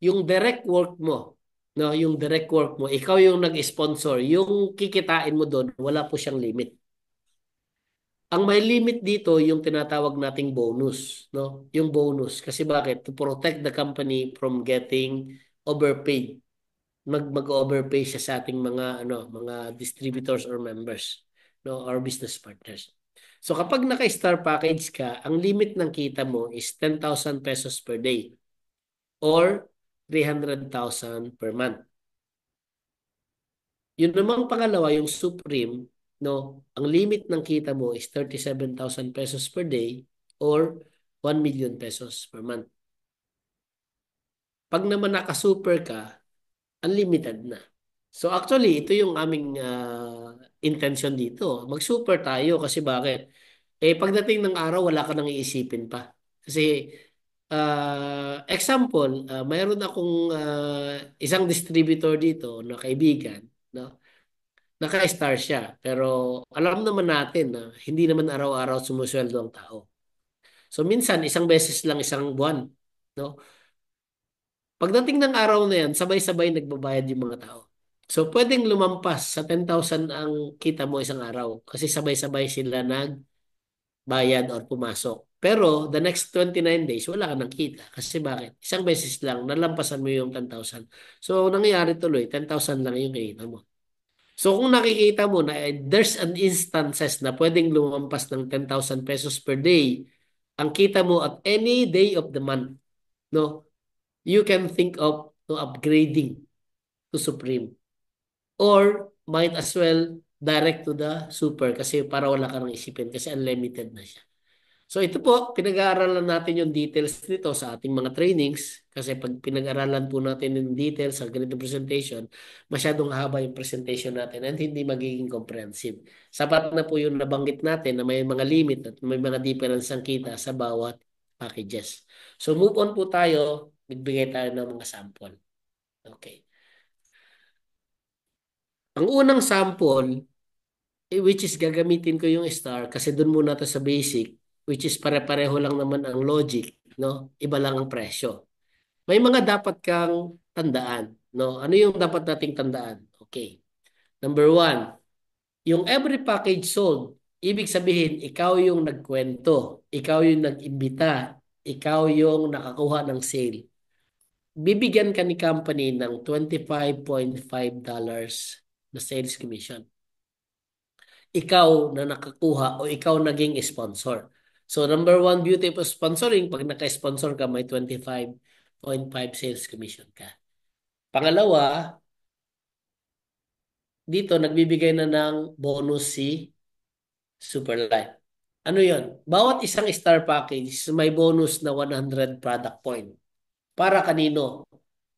S1: yung direct work mo, no? Yung direct work mo, ikaw yung nag-sponsor, yung kikitain mo doon, wala po siyang limit. Ang may limit dito, yung tinatawag nating bonus, no? Yung bonus. Kasi bakit? To protect the company from getting overpaid, mag-overpay siya sa ating mga distributors or members, no, or business partners. So kapag naka-star package ka, ang limit ng kita mo is 10,000 pesos per day or 300,000 per month. Yun namang pangalawa, yung Supreme, no, ang limit ng kita mo is 37,000 pesos per day or 1 million pesos per month. Pag naman naka-super ka, unlimited na. So actually, ito yung aming intention dito. Mag-super tayo kasi bakit? Eh pagdating ng araw, wala ka nang iisipin pa. Kasi example, mayroon akong isang distributor dito na kaibigan, no? Naka-star siya. Pero alam naman natin na hindi naman araw-araw sumusweldo ang tao. So minsan, isang beses lang isang buwan. No? Pagdating ng araw na yan, sabay-sabay nagbabayad yung mga tao. So pwedeng lumampas sa 10,000 ang kita mo isang araw kasi sabay-sabay sila nagbayad or pumasok. Pero the next 29 days, wala ka nang kita. Kasi bakit? Isang beses lang, nalampasan mo yung 10,000. So nangyayari tuloy, 10,000 lang yung kita mo. So kung nakikita mo na there's an instances na pwedeng lumampas ng 10,000 pesos per day, ang kita mo at any day of the month, no, you can think of no, upgrading to Supreme. Or might as well direct to the Super kasi para wala ka nang isipin kasi unlimited na siya. So ito po, pinag-aaralan natin yung details nito sa ating mga trainings kasi pag pinag-aaralan po natin yung details sa ganitong presentation, masyadong haba yung presentation natin and hindi magiging comprehensive. Sapat na po yung nabanggit natin na may mga limit at may mga difference ang kita sa bawat packages. So move on po tayo, magbigay tayo ng mga sample. Okay. Ang unang sample, which is gagamitin ko yung star kasi doon muna to sa basic, which is pare-pareho lang naman ang logic, no? Iba lang ang presyo. May mga dapat kang tandaan, no? Ano yung dapat nating tandaan? Okay. Number one, yung every package sold, ibig sabihin, ikaw yung nagkwento, ikaw yung nag-imbita, ikaw yung nakakuha ng sale. Bibigyan ka ni company ng $25.5 na sales commission. Ikaw na nakakuha o ikaw naging sponsor. So number one beauty of sponsoring, pag naka-sponsor ka, may 25.5 sales commission ka. Pangalawa, dito nagbibigay na ng bonus si Superlife. Ano yon? Bawat isang star package may bonus na 100 product point. Para kanino?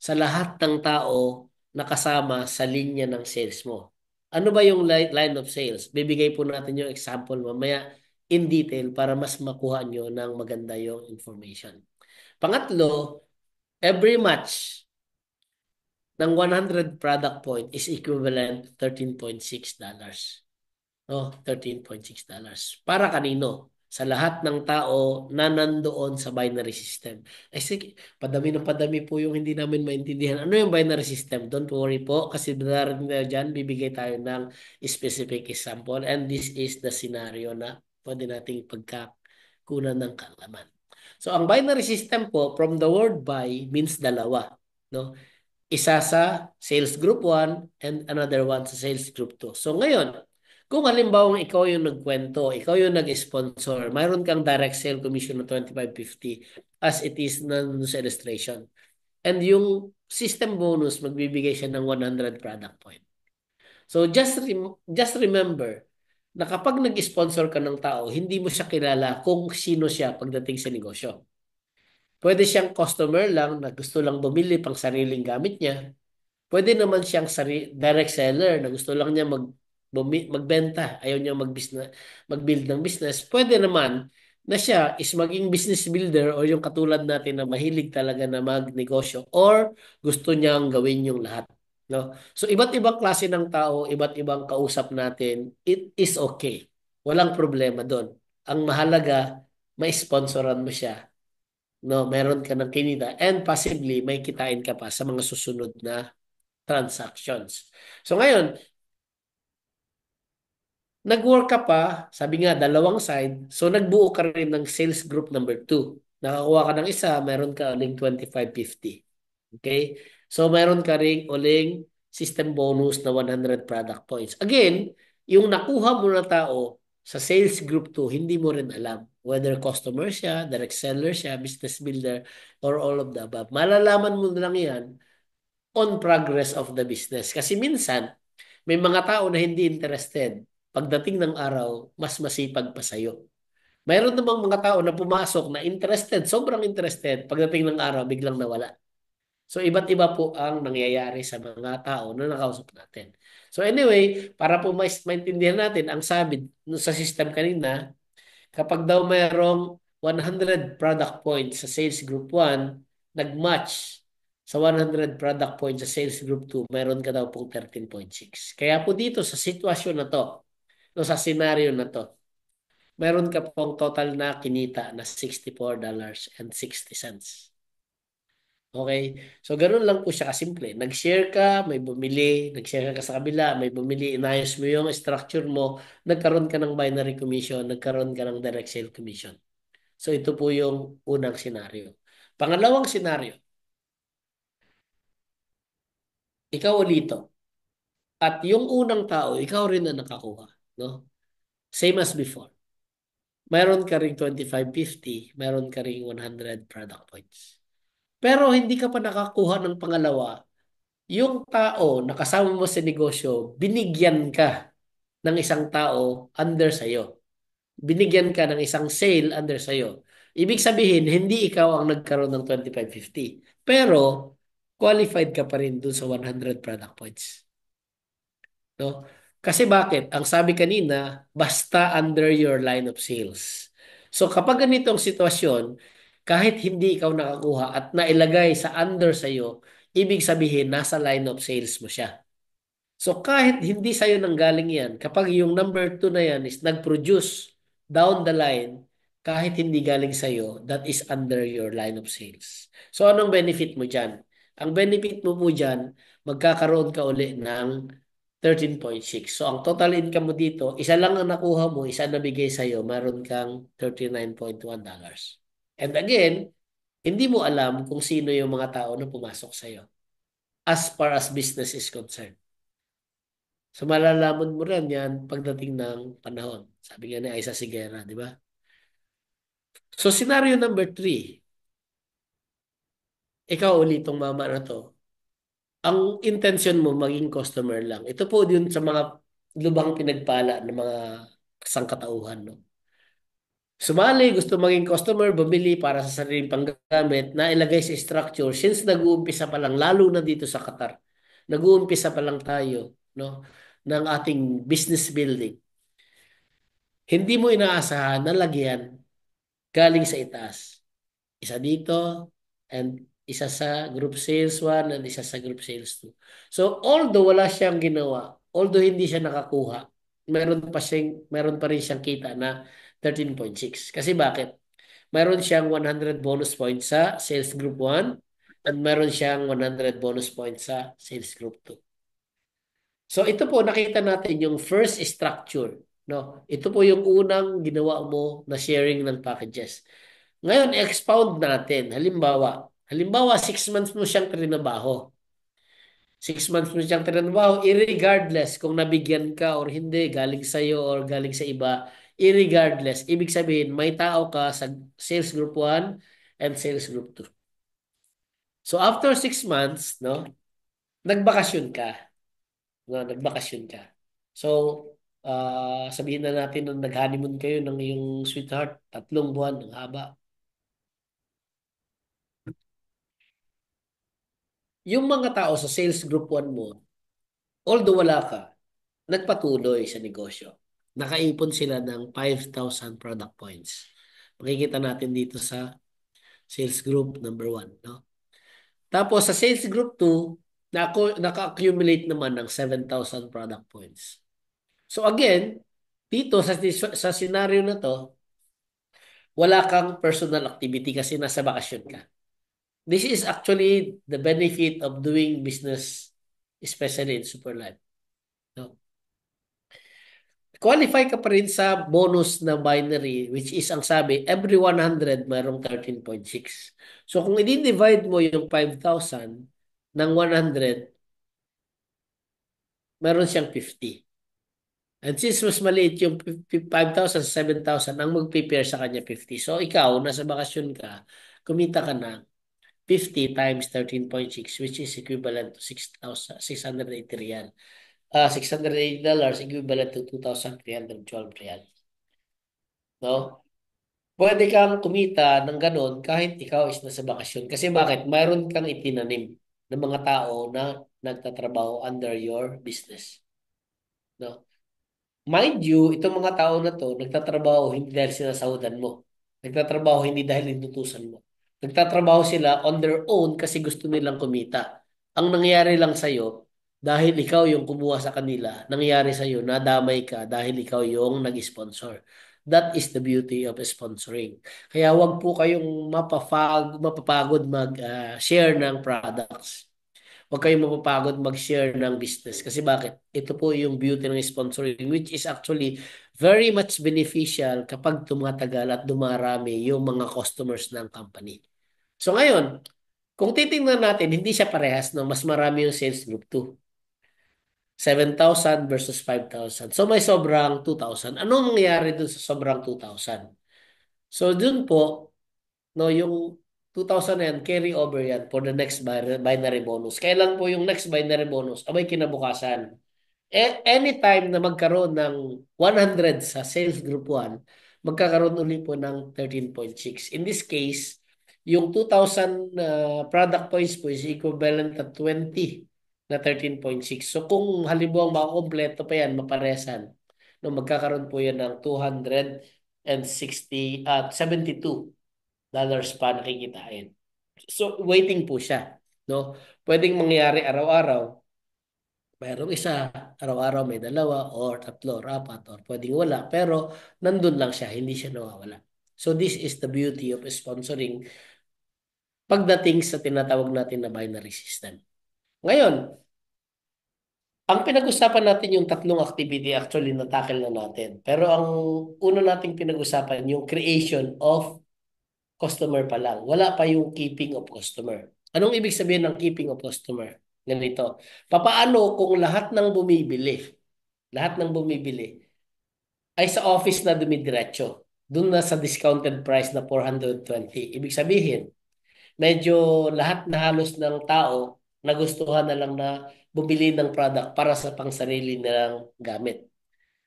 S1: Sa lahat ng tao na kasama sa linya ng sales mo. Ano ba yung line of sales? Bibigay po natin yung example mamaya in detail para mas makuha nyo ng maganda yung information. Pangatlo, every match ng 100 product point is equivalent to $13.6. No, $13.6. Para kanino? Sa lahat ng tao na nandoon sa binary system. Ay sige, padami ng padami po yung hindi namin maintindihan. Ano yung binary system? Don't worry po kasi darating na dyan, bibigay tayo ng specific example and this is the scenario na pwede nating pagkakunan ng kaalaman. So ang binary system po, from the word buy means dalawa. No? Isa sa sales group 1 and another one sa sales group 2. So ngayon, kung halimbawa ikaw yung nagkwento, ikaw yung nag-sponsor, mayroon kang direct sale commission na 25.50 as it is sa illustration. And yung system bonus, magbibigay siya ng 100 product point. So just remember na kapag nag-sponsor ka ng tao, hindi mo siya kilala kung sino siya pagdating sa negosyo. Pwede siyang customer lang na gusto lang bumili pang sariling gamit niya. Pwede naman siyang direct seller na gusto lang niya magbenta, ayaw niya mag-build ng business. Pwede naman na siya is maging business builder o yung katulad natin na mahilig talaga na magnegosyo or gusto niyang gawin yung lahat. No? So iba't ibang klase ng tao, iba't ibang kausap natin, it is okay. Walang problema doon. Ang mahalaga, may sponsoran mo siya. No, meron ka ng kinita and possibly may kitain ka pa sa mga susunod na transactions. So ngayon, nag-work ka pa, sabi nga, dalawang side, so nagbuo ka rin ng sales group number 2. Nakakuha ka ng isa, meron ka uling 25.50. Okay? So meron ka rin uling system bonus na 100 product points. Again, yung nakuha mo na tao sa sales group 2, hindi mo rin alam whether customer siya, direct seller siya, business builder, or all of the above. Malalaman mo lang yan on progress of the business. Kasi minsan, may mga tao na hindi interested. Pagdating ng araw, mas masipag pa sa'yo. Mayroon namang mga tao na pumasok na interested, sobrang interested. Pagdating ng araw, biglang nawala. So, iba't iba po ang nangyayari sa mga tao na nakausap natin. So, anyway, para po maintindihan natin, ang sabi sa system kanina, kapag daw mayroong 100 product points sa sales group 1, nag-match sa 100 product points sa sales group 2, meron ka daw pong 13.6. Kaya po dito sa sitwasyon na to, no, sa scenario na to, meron ka pong total na kinita na $64.60. Okay? So, ganun lang po siya kasimple. Nag-share ka, may bumili, nag-share ka sa kabila, may bumili, inayos mo yung structure mo, nagkaroon ka ng binary commission, nagkaroon ka ng direct sale commission. So, ito po yung unang senaryo. Pangalawang senaryo, ikaw ulito. At yung unang tao, ikaw rin na nakakuha. No? Same as before. Meron ka ring 25.50, meron ka ring 100 product points. Pero hindi ka pa nakakuha ng pangalawa. Yung tao na kasama mo sa negosyo, binigyan ka ng isang tao under sa'yo. Binigyan ka ng isang sale under sa'yo. Ibig sabihin, hindi ikaw ang nagkaroon ng 25.50. Pero, qualified ka pa rin dun sa 100 product points. No? Kasi bakit? Ang sabi kanina, basta under your line of sales. So kapag ganitong sitwasyon, kahit hindi ikaw nakakuha at nailagay sa under sa'yo, ibig sabihin nasa line of sales mo siya. So kahit hindi sa'yo nanggaling yan, kapag yung number 2 na yan is nag-produce down the line, kahit hindi galing sa'yo, that is under your line of sales. So anong benefit mo dyan? Ang benefit mo po dyan, magkakaroon ka uli ng 13.6. So ang total income mo dito, isa lang ang nakuha mo, isa nabigay sa'yo, meron kang $39.1. And again, hindi mo alam kung sino yung mga tao na pumasok sa'yo as far as business is concerned. So malalaman mo rin yan pagdating ng panahon. Sabi nga ni Aiza Sigera, di ba? So scenario number 3, ikaw ulit tong mama na to. Ang intention mo maging customer lang. Ito po din sa mga lubhang pinagpala ng mga sangkatauhan, no? Sumali, gusto maging customer, bumili para sa sariling panggamit na ilagay sa structure since nag-uumpisa pa lang, lalo na dito sa Qatar. Nag-uumpisa pa lang tayo, no, ng ating business building. Hindi mo inaasahan na lagyan galing sa itaas. Isa dito and isa sa group sales 1 and isa sa group sales 2. So although wala siyang ginawa, although hindi siya nakakuha, meron pa rin siyang kita na 13.6. Kasi bakit? Meron siyang 100 bonus points sa sales group 1 and meron siyang 100 bonus points sa sales group 2. So ito po nakita natin yung first structure, no? Ito po yung unang ginawa mo na sharing ng packages. Ngayon, expound natin. Halimbawa 6 months mo siyang trinabaho. 6 months mo siyang trinabaho, irregardless kung nabigyan ka or hindi, galing sa'yo or galing sa iba, irregardless, ibig sabihin, may tao ka sa sales group 1 and sales group 2. So after 6 months, no, nagbakasyon ka. No, nagbakasyon ka. So, sabihin na natin na nag-honeymoon kayo ng iyong sweetheart, 3 buwan, ang haba. Yung mga tao sa sales group 1 mo, although wala ka, nagpatuloy sa negosyo. Nakaipon sila ng 5,000 product points. Makikita natin dito sa sales group number 1. No? Tapos sa sales group 2, naka-accumulate naman ng 7,000 product points. So again, dito sa scenario na to, wala kang personal activity kasi nasa bakasyon ka. This is actually the benefit of doing business, especially in Superlife. No? Qualify ka pa rin sa bonus na binary, which is ang sabi, every 100 mayroong 13.6. So kung i-divide mo yung 5,000 ng 100, meron siyang 50. And since mas maliit yung 5,000 sa 7,000, ang mag-prepare sa kanya 50. So ikaw, nasa bakasyon ka, kumita ka na 50 times 13.6, which is equivalent to 6,680 riyal. $680 equivalent to 2,312 riyal. No? Pwede kang kumita ng ganun kahit ikaw is nasa bakasyon. Kasi bakit? Mayroon kang itinanim ng mga tao na nagtatrabaho under your business. No? Mind you, itong mga tao na to, nagtatrabaho hindi dahil sinasahudan mo. Nagtatrabaho hindi dahil inutusan mo. Nagtatrabaho sila on their own kasi gusto nilang kumita. Ang nangyayari lang sa'yo, dahil ikaw yung kumuha sa kanila, nangyayari sa'yo, nadamay ka dahil ikaw yung nag-sponsor. That is the beauty of sponsoring. Kaya wag po kayong mapapagod mag-share ng products. Huwag kayong mapapagod mag-share ng business. Kasi bakit? Ito po yung beauty ng sponsoring, which is actually very much beneficial kapag tumatagal at dumarami yung mga customers ng company. So ngayon, kung titingnan natin, hindi siya parehas, no? Mas marami yung sales group 2. 7,000 versus 5,000. So may sobrang 2,000. Anong nangyayari dun sa sobrang 2,000? So dun po, no, yung 2,000 na yan, carry over yan for the next binary bonus. Kailan po yung next binary bonus? Abay kinabukasan. Anytime na magkaroon ng 100 sa sales group 1, magkakaroon ulit po ng 13.6. In this case, yung 2,000 product points po is equivalent to 20 na 13.6. So kung halimbawa makakompleto pa yan, maparesan, no, magkakaroon po yan ng 260 at 72 dollars pa nakikitain. So waiting po siya, no? Pwedeng mangyari araw-araw. Mayroong isa, araw-araw may dalawa or tatlo or apat or pwedeng wala. Pero nandun lang siya, hindi siya nawawala. So this is the beauty of sponsoring pagdating sa tinatawag natin na binary system. Ngayon, ang pinag-usapan natin yung tatlong activity actually na-tackle na natin. Pero ang una nating pinag-usapan yung creation of customer pa lang. Wala pa yung keeping of customer. Anong ibig sabihin ng keeping of customer? Ganito. Papaano kung lahat ng bumibili ay sa office na dumidiretso. Doon na sa discounted price na 420. Ibig sabihin, medyo lahat na halos ng tao nagustuhan na lang na bumili ng product para sa pangsarili nilang gamit.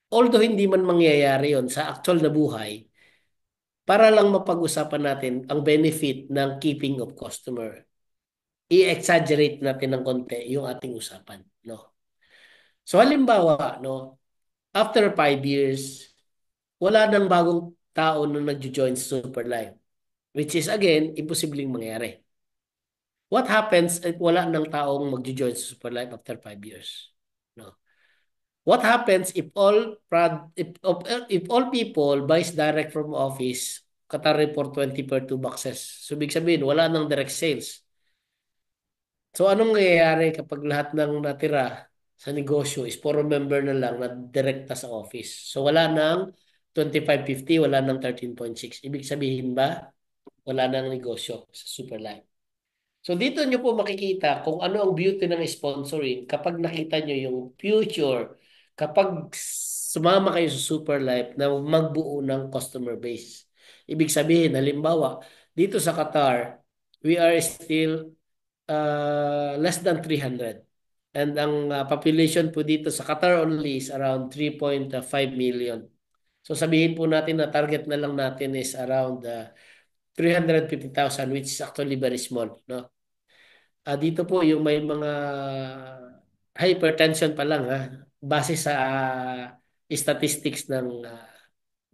S1: Although hindi man mangyayari yon sa actual na buhay, para lang mapag-usapan natin ang benefit ng keeping of customer. I-exaggerate natin ng konti yung ating usapan, no? So halimbawa, no, after 5 years, wala nang bagong tao na nagjo-join sa Superlife, which is again, imposibleng mangyari. What happens if wala nang taong magjo-join sa Superlife after 5 years? No. What happens if if all people buys direct from office, Qatar report 20 per 2 boxes. So, ibig sabihin, wala nang direct sales. So, anong nangyayari kapag lahat ng natira sa negosyo is puro member na lang na direkta sa office? So, wala nang 2550, wala nang 13.6. Ibig sabihin ba, wala nang negosyo sa Superlife. So dito nyo po makikita kung ano ang beauty ng sponsoring kapag nakita nyo yung future, kapag sumama kayo sa Superlife na magbuo ng customer base. Ibig sabihin, halimbawa, dito sa Qatar, we are still less than 300. And ang population po dito sa Qatar only is around 3.5 million. So sabihin po natin na target na lang natin is around 350,000, which is actually very small, no? Dito po yung may mga hypertension pa lang, base sa statistics ng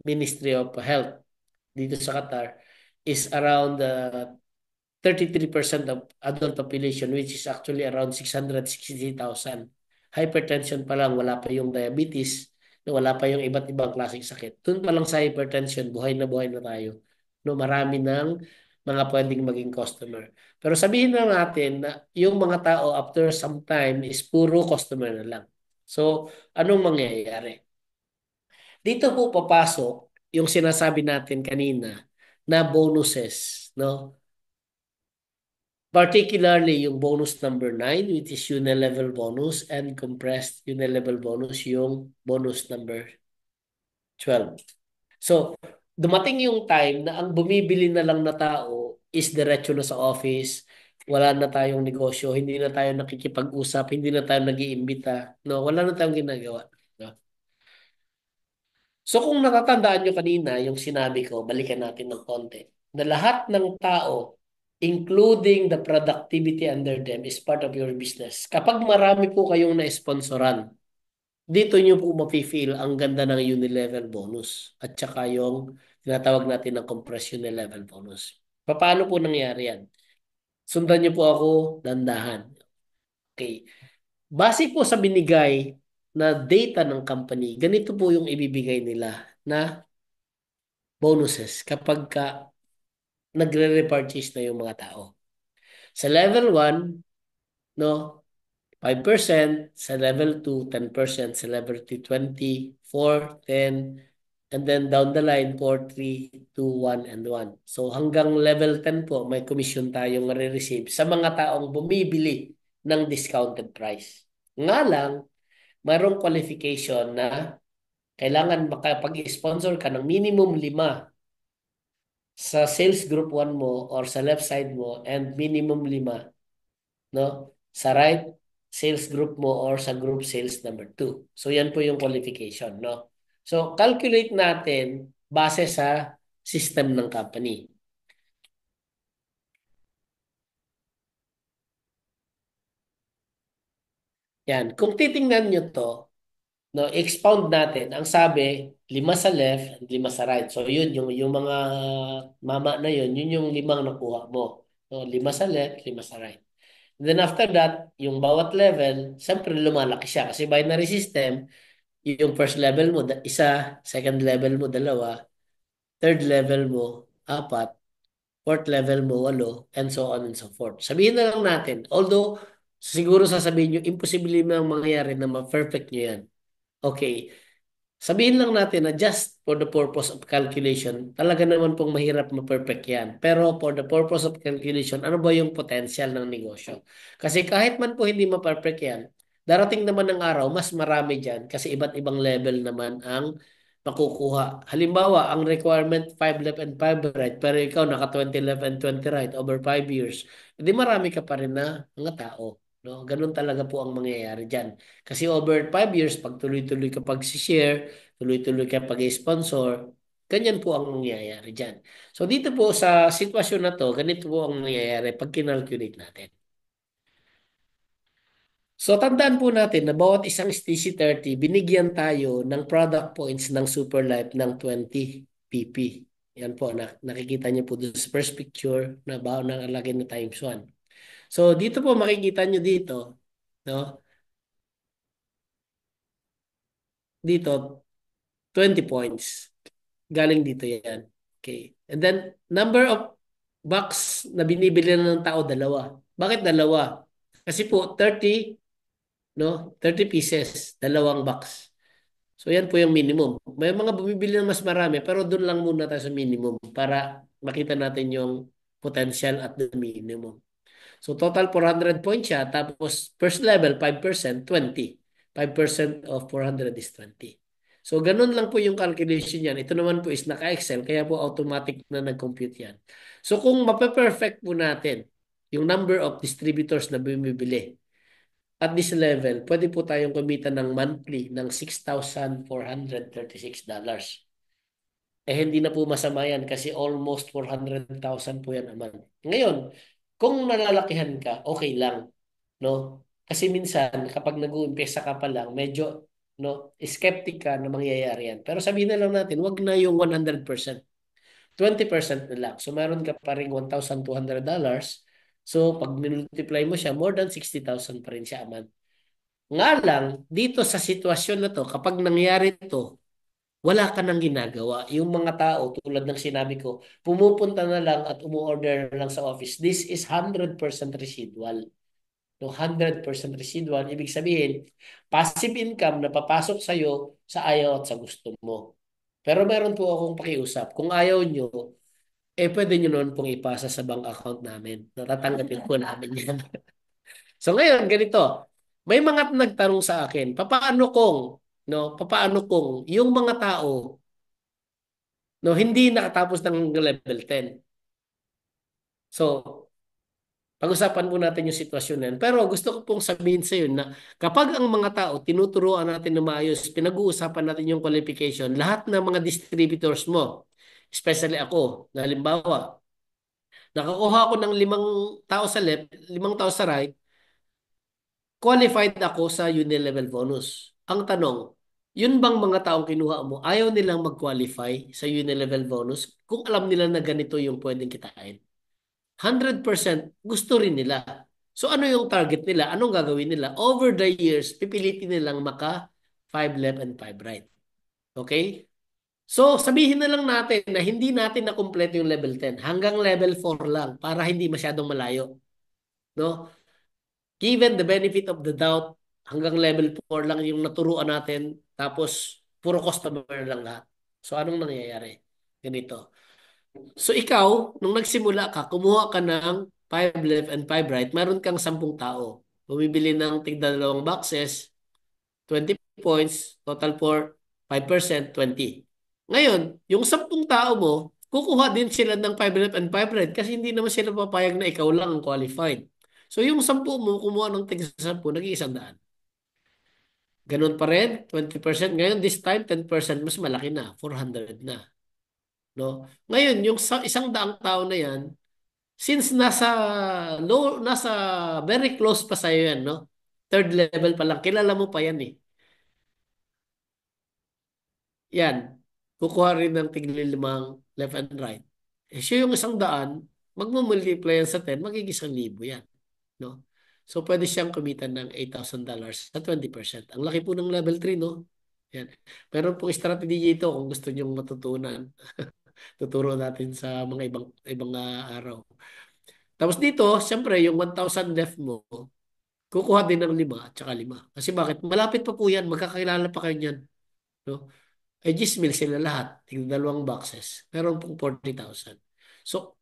S1: Ministry of Health dito sa Qatar is around 33% of adult population, which is actually around 660,000. Hypertension pa lang, wala pa yung diabetes, no, wala pa yung iba't ibang klaseng sakit. Doon pa lang sa hypertension, buhay na tayo. No, marami ng mga pwedeng maging customer. Pero sabihin na natin na yung mga tao after some time is puro customer na lang. So, anong mangyayari? Dito po papasok yung sinasabi natin kanina na bonuses, no? Particularly yung bonus number 9, which is unilevel bonus, and compressed unilevel bonus yung bonus number 12. So, dumating yung time na ang bumibili na lang na tao is diretso na sa office, wala na tayong negosyo, hindi na tayo nakikipag-usap, hindi na tayo nag-iimbita, no? Wala na tayong ginagawa. No? So kung natatandaan nyo kanina yung sinabi ko, balikan natin ng konti, na lahat ng tao, including the productivity under them, is part of your business. Kapag marami po kayong na-sponsoran, dito nyo po mafe-feel ang ganda ng unilevel bonus at saka yung tinatawag natin ng compressed unilevel bonus. Paano po nangyari yan? Sundan niyo po ako dandahan. Okay. Base po sa binigay na data ng company, ganito po yung ibibigay nila na bonuses kapag ka nagre-repurchase na yung mga tao. Sa level 1, no, 5%, sa level 2, 10%, sa level 3, 20, 4, 10, and then down the line, 4, 3, 2, 1, and 1. So hanggang level 10 po, may commission tayong marireceive sa mga taong bumibili ng discounted price. Nga lang, mayroong qualification na kailangan makapag-sponsor ka ng minimum 5 sa sales group 1 mo or sa left side mo and minimum 5, no? Sa right sales group mo or sa group sales number 2. So yan po yung qualification, no? So calculate natin base sa system ng company. Yan, kung titingnan nyo to, no, expound natin. Ang sabi, 5 sa left and 5 sa right. So yun, yung mga mama na yun yung 5 nakuha mo. So 5 sa left, 5 sa right. And then after that, yung bawat level, siyempre lumalaki siya kasi binary system, yung first level mo, isa, second level mo, dalawa, third level mo, 4, fourth level mo, 8, and so on and so forth. Sabihin na lang natin, although siguro sasabihin nyo, imposible na mangyayari na ma-perfect nyo yan. Okay, sabihin lang natin na just for the purpose of calculation, talaga naman pong mahirap ma-perfect yan. Pero for the purpose of calculation, ano ba yung potential ng negosyo? Kasi kahit man po hindi ma-perfect yan, darating naman ng araw, mas marami dyan kasi iba't ibang level naman ang makukuha. Halimbawa, ang requirement 5 left and 5 right, pero ikaw naka 20 left and 20 right over 5 years, hindi marami ka pa rin na mga tao. No? Ganun talaga po ang mangyayari dyan. Kasi over 5 years, pag tuloy-tuloy ka pag-share, tuloy-tuloy ka pag-sponsor, ganyan po ang mangyayari dyan. So dito po sa sitwasyon na to, ganito po ang mangyayari pag kinalculate natin. So tandaan po natin na bawat isang STC30, binigyan tayo ng product points ng Superlife ng 20 PP. Yan po, nakikita niyo po doon sa first picture na bawa nakalagay na times 1. So dito po makikita niyo dito, no? Dito 20 points. Galing dito yan. Okay. And then, number of box na binibili na ng tao, dalawa. Bakit dalawa? Kasi po, 30, no? 30 pieces, dalawang box. So, yan po yung minimum. May mga bumibili ng mas marami, pero doon lang muna tayo sa minimum para makita natin yung potential at the minimum. So total 400 points siya. Tapos first level, 5%, 20. 5% of 400 is 20. So ganun lang po yung calculation yan. Ito naman po is naka-Excel, kaya po automatic na nag-compute yan. So kung mape-perfect po natin yung number of distributors na bumibili at this level, pwede po tayong kumita ng monthly ng $6,436. Hindi na po masama yan kasi almost 400,000 po yan a month. Ngayon, kung nalalakihan ka, okay lang, no? Kasi minsan, kapag nag-uumpisa ka pa lang, medyo, no, skeptic ka na mangyayari yan. Pero sabihin na lang natin, wag na yung 100%. 20% na lang. So, meron ka pa rin $1,200. So, pag multiply mo siya, more than 60,000 pa rin siya a month. Nga lang, dito sa sitwasyon na to, kapag nangyari to, wala ka nang ginagawa. Yung mga tao, tulad ng sinabi ko, pumupunta na lang at umu-order na lang sa office. This is 100% residual. No, 100% residual. Ibig sabihin, passive income na papasok sa'yo sa ayaw at sa gusto mo. Pero meron po akong pakiusap. Kung ayaw nyo, pwede nyo noon pong ipasa sa bank account namin. Natatanggapin po namin yan. So ngayon, ganito. May mga nagtanong sa akin, papaano kung, no, papaano kung yung mga tao no, hindi nakatapos ng level 10. So, pag-usapan po natin yung sitwasyon na yan. Pero gusto ko pong sabihin sa iyo na kapag ang mga tao tinuturuan natin na maayos, pinag-uusapan natin yung qualification, lahat ng mga distributors mo, especially ako, na halimbawa, nakakuha ako ng 5 tao sa left, 5 tao sa right, qualified ako sa unilevel bonus. ang tanong, yun bang mga taong kinuha mo, ayaw nilang mag-qualify sa unilevel bonus kung alam nila na ganito yung pwedeng kitain? 100% gusto rin nila. So ano yung target nila? Anong gagawin nila? Over the years, pipilitin nilang maka 5 left and 5 right. Okay? So sabihin na lang natin na hindi natin na kumpleto yung level 10. Hanggang level 4 lang para hindi masyadong malayo. No? Given the benefit of the doubt, hanggang level 4 lang yung naturuan natin, tapos puro customer lang lahat. So anong nangyayari? Ganito. So ikaw, nung nagsimula ka, kumuha ka ng 5 left and 5 right, meron kang 10 tao. Bumibili ng tigda dalawang boxes, 20 points, total for 5%, 20. Ngayon, yung 10 tao mo, kukuha din sila ng 5 left and 5 right kasi hindi naman sila papayag na ikaw lang ang qualified. So yung 10 mo, kumuha ng tig 10, nag-iisang daan. Ganun pa rin, 20%. Ngayon, this time, 10%, mas malaki na, 400 na. No? Ngayon, yung isang daang tao na yan, since nasa very close pa sa'yo yan, no? Third level pa lang, kilala mo pa yan eh. Yan, kukuha rin ng tigli-limang left and right. Eh, siya yung 100, magmumultiply yan sa 10, magiging 1,000 yan. No? So, pwede siyang kumita ng $8,000 sa 20%. Ang laki po ng level 3, no? Yan. Meron pong strategy ito kung gusto nyong matutunan. Tuturo natin sa mga ibang ibang araw. Tapos dito, siyempre, yung 1,000 left mo, kukuha din ng 5 at saka 5. Kasi bakit? Malapit pa po yan. Magkakilala pa kayo niyan. No? Eh, 10,000 sila lahat. Tingnan dalawang boxes. Meron pong 40,000. So,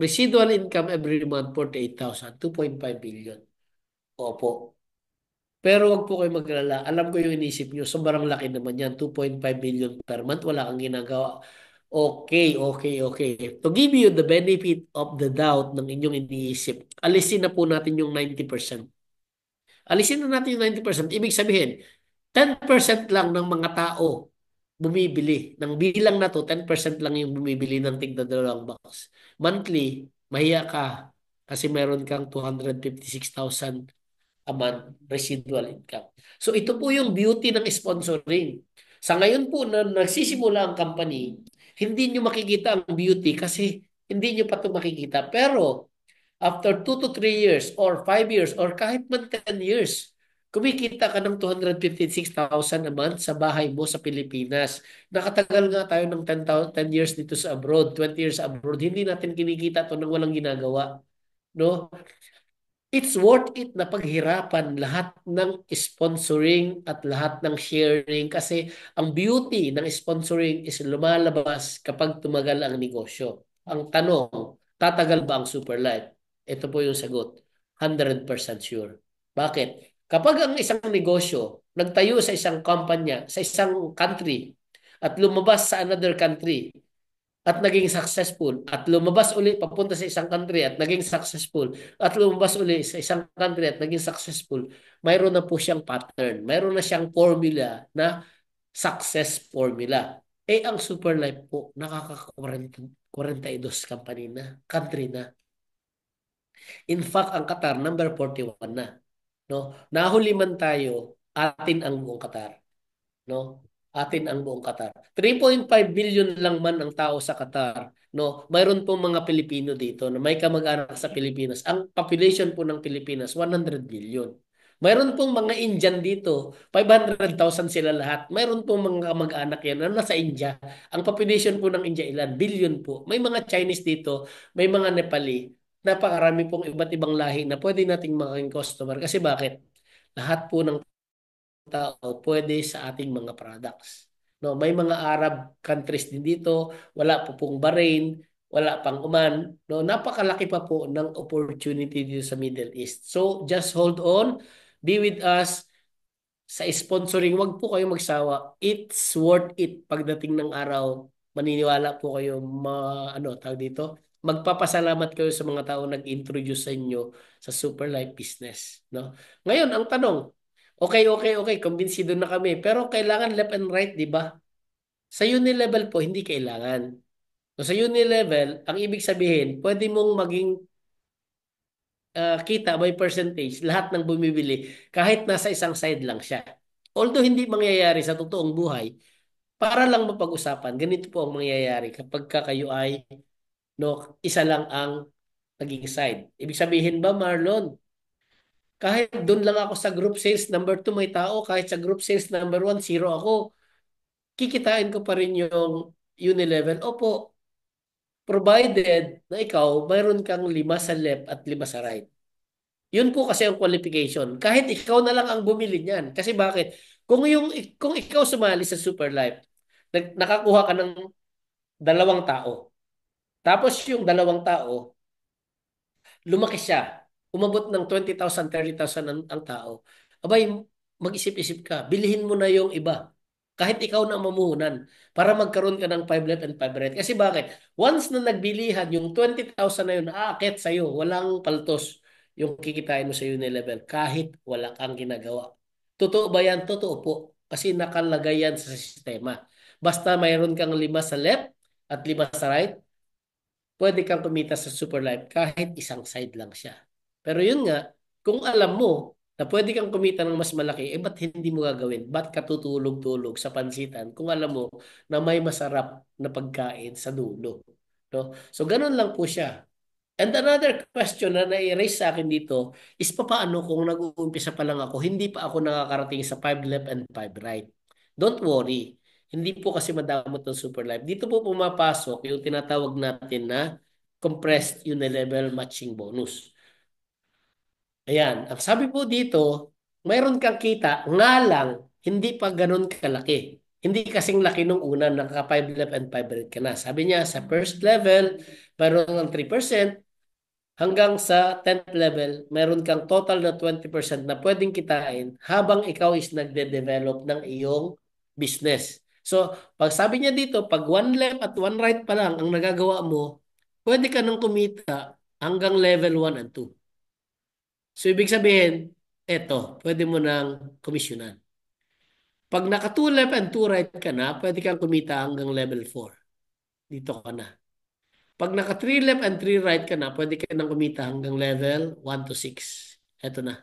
S1: residual income every month, 48,000. 2.5 billion. Opo. Pero wag po kayo maglala. Alam ko yung inisip nyo. Sobrang laki naman yan. 2.5 billion per month. Wala kang ginagawa. Okay, okay, okay. To give you the benefit of the doubt ng inyong iniisip, alisin na po natin yung 90%. Alisin na natin yung 90%. Ibig sabihin, 10% lang ng mga tao bumibili. Ng bilang na to, 10% lang yung bumibili ng tigda dalawang box. Monthly, mahiya ka kasi meron kang 256,000 a month residual income. So ito po yung beauty ng sponsoring. Sa ngayon po na nagsisimula ang company, hindi nyo makikita ang beauty kasi hindi nyo pa ito makikita. Pero after 2 to 3 years or 5 years or kahit man 10 years, kumikita ka ng 256,000 a month sa bahay mo sa Pilipinas. Nakatagal nga tayo ng 10 years dito sa abroad, 20 years abroad. Hindi natin kinikita ito nang walang ginagawa. No? It's worth it na paghirapan lahat ng sponsoring at lahat ng sharing kasi ang beauty ng sponsoring is lumalabas kapag tumagal ang negosyo. Ang tanong, tatagal ba ang super life? Ito po yung sagot. 100% sure. Bakit? Kapag ang isang negosyo nagtayo sa isang kumpanya, sa isang country at lumabas sa another country, at naging successful at lumabas uli papunta sa isang country at naging successful at lumabas uli sa isang country at naging successful, mayroon na po siyang pattern, mayroon na siyang formula na success formula. Eh ang Superlife po nakaka-42 company na, country na. In fact, ang Qatar number 41 na, no? Nahuli man tayo, atin ang buong Qatar, no? Atin ang buong Qatar. 3.5 billion lang man ang tao sa Qatar, no? Mayroon pong mga Pilipino dito na may kamag-anak sa Pilipinas. Ang population po ng Pilipinas 100 billion. Mayroon pong mga Indian dito, 500,000 sila lahat. Mayroon pong mga kamag-anak yan na nasa India. Ang population po ng India ilan? Billion po. May mga Chinese dito, may mga Nepali. Napakarami pong iba't ibang lahi na pwede nating maging customer. Kasi bakit? Lahat po ng tao pwede sa ating mga products. No, may mga Arab countries din dito, wala po pong Bahrain, wala pang Oman. No, napakalaki pa po ng opportunity dito sa Middle East. So, just hold on, be with us sa sponsoring. Wag po kayo magsawa. It's worth it pagdating ng araw. Maniniwala po kayo ano, tawag dito. Magpapasalamat kayo sa mga tao nag-introduce sa inyo sa Super Life Business, no? Ngayon, ang tanong, okay, okay, okay, kumbinsido na kami. Pero kailangan left and right, di ba? Sa unilevel po, hindi kailangan. So, sa unilevel, ang ibig sabihin, pwede mong maging kita by percentage, lahat ng bumibili, kahit nasa isang side lang siya. Although hindi mangyayari sa totoong buhay, para lang mapag-usapan, ganito po ang mangyayari kapag ka kayo ay no, isa lang ang naging side. Ibig sabihin ba, Marlon, kahit doon lang ako sa group sales number 2 may tao, kahit sa group sales number 1 zero ako, kikitain ko pa rin yung unilevel. Opo, provided na ikaw, mayroon kang 5 sa left at 5 sa right. Yun po kasi ang qualification. Kahit ikaw na lang ang bumili niyan. Kasi bakit? Kung ikaw sumali sa Super Life, nakakuha ka ng 2 tao. Tapos yung 2 tao, lumaki siya. Umabot ng 20,000, 30,000 ang tao. Abay, mag-isip-isip ka. Bilhin mo na yung iba. Kahit ikaw na mamuhunan para magkaroon ka ng 5 left and 5 right. Kasi bakit? Once na nagbilihan, yung 20,000 na yun, aakyat sa'yo. Walang paltos yung kikitain mo sa Unilevel kahit wala kang ginagawa. Totoo ba yan? Totoo po. Kasi nakalagay yan sa sistema. Basta mayroon kang 5 sa left at 5 sa right, pwede kang kumita sa Super Life kahit isang side lang siya. Pero yun nga, kung alam mo na pwede kang kumita ng mas malaki, eh ba't hindi mo gagawin? Ba't ka tutulog-tulog sa pansitan kung alam mo na may masarap na pagkain sa dulo? No? So ganun lang po siya. And another question na nai-raise sa akin dito is papaano kung nag-uumpisa pa lang ako, hindi pa ako nakakarating sa 5 left and 5 right. Don't worry. Hindi po kasi madamot ng super life. Dito po pumapasok yung tinatawag natin na compressed unilevel matching bonus. Ayan. Ang sabi po dito, mayroon kang kita, nga lang, hindi pa ganun kalaki. Hindi kasing laki nung una, naka 5 left and 5 right ka na. Sabi niya, sa first level, mayroon ng 3%, hanggang sa 10th level, meron kang total na 20% na pwedeng kitain habang ikaw is nagde-develop ng iyong business. So, pag sabi niya dito, pag one left at one right pa lang ang nagagawa mo, pwede ka nang kumita hanggang level 1 and 2. So, ibig sabihin, eto, pwede mo nang komisyonan. Pag naka 2 left and 2 right ka na, pwede kang kumita hanggang level 4. Dito ka na. Pag naka 3 left and 3 right ka na, pwede ka nang kumita hanggang level 1 to 6. Eto na.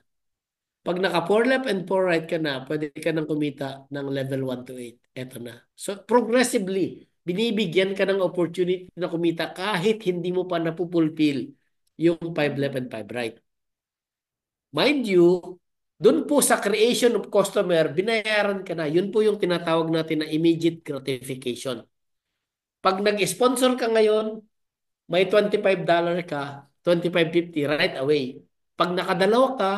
S1: Pag naka 4 left and 4 right ka na, pwede ka nang kumita ng level 1 to 8. Eto na. So progressively, binibigyan ka ng opportunity na kumita kahit hindi mo pa napupulfill yung 5 left and 5 right. Mind you, dun po sa creation of customer, binayaran ka na. Yun po yung tinatawag natin na immediate gratification. Pag nag-sponsor ka ngayon, may $25 ka, 25.50 right away. Pag nakadalawa ka,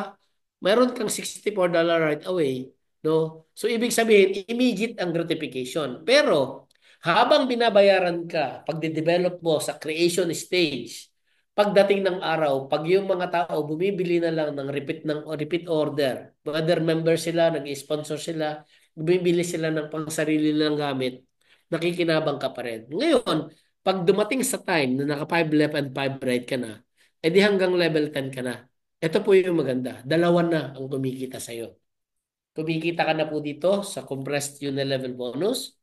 S1: mayroon kang $64 right away. No? So, ibig sabihin, immediate ang gratification. Pero, habang binabayaran ka, pag develop mo sa creation stage, pagdating ng araw, pag yung mga tao bumibili na lang ng repeat order, other members sila, nag-sponsor sila, bumibili sila ng pangsarili nilang gamit, nakikinabang ka pa rin. Ngayon, pag dumating sa time na naka 5 left and 5 right ka na, edi hanggang level 10 ka na. Ito po yung maganda. Dalawa na ang kumikita sa'yo. Kumikita ka na po dito sa compressed unilevel bonus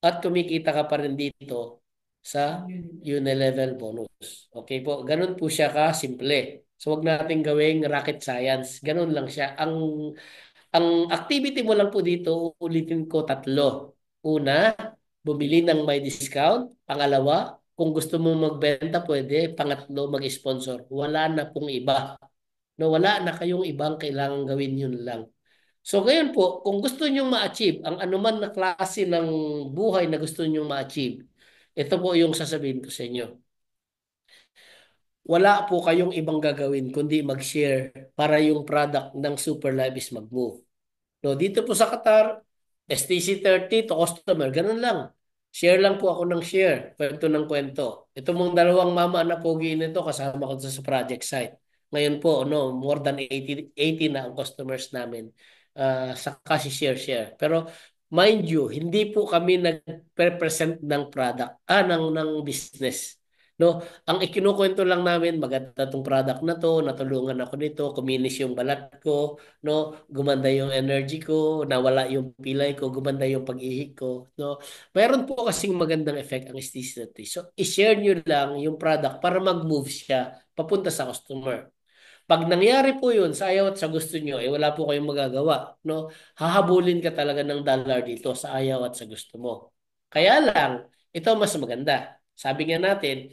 S1: at kumikita ka pa rin dito sa unilevel bonus. Okay po, ganun po siya ka-simple. So wag nating gawing rocket science. Ganun lang siya. Ang activity mo lang po dito, ulitin ko 3. Una, bumili ng may discount. Pangalawa, kung gusto mo magbenta, pwede. Pangatlo, mag-sponsor. Wala na pong iba. No, wala na kayong ibang kailangan gawin yun lang. So ngayon po, kung gusto nyong ma-achieve ang anuman na klase ng buhay na gusto nyong ma-achieve, ito po yung sasabihin ko sa inyo. Wala po kayong ibang gagawin kundi mag-share para yung product ng Super Life is mag-move. No, dito po sa Qatar, STC30 to customer, ganun lang. Share lang po ako ng share, kwento ng kwento. Ito mong dalawang mama na pogi nito kasama ko sa project site. Ngayon po, no, more than 80 na ang customers namin sa kasi share. Pero mind you, hindi po kami nag-represent ng product, ng business. No, ang ikinukwento lang namin, maganda tong product na to, natulungan ako nito, kuminis yung balat ko, no, gumanda yung energy ko, nawala yung pilay ko, gumanda yung pag-ihi ko, no. Mayroon po kasing magandang effect ang aesthetic. So, i-share nyo lang yung product para mag-move siya papunta sa customer. Pag nangyari po yun sa ayaw at sa gusto nyo, eh wala po kayong magagawa. No? Hahabulin ka talaga ng dollar dito sa ayaw at sa gusto mo. Kaya lang, ito mas maganda. Sabi nga natin,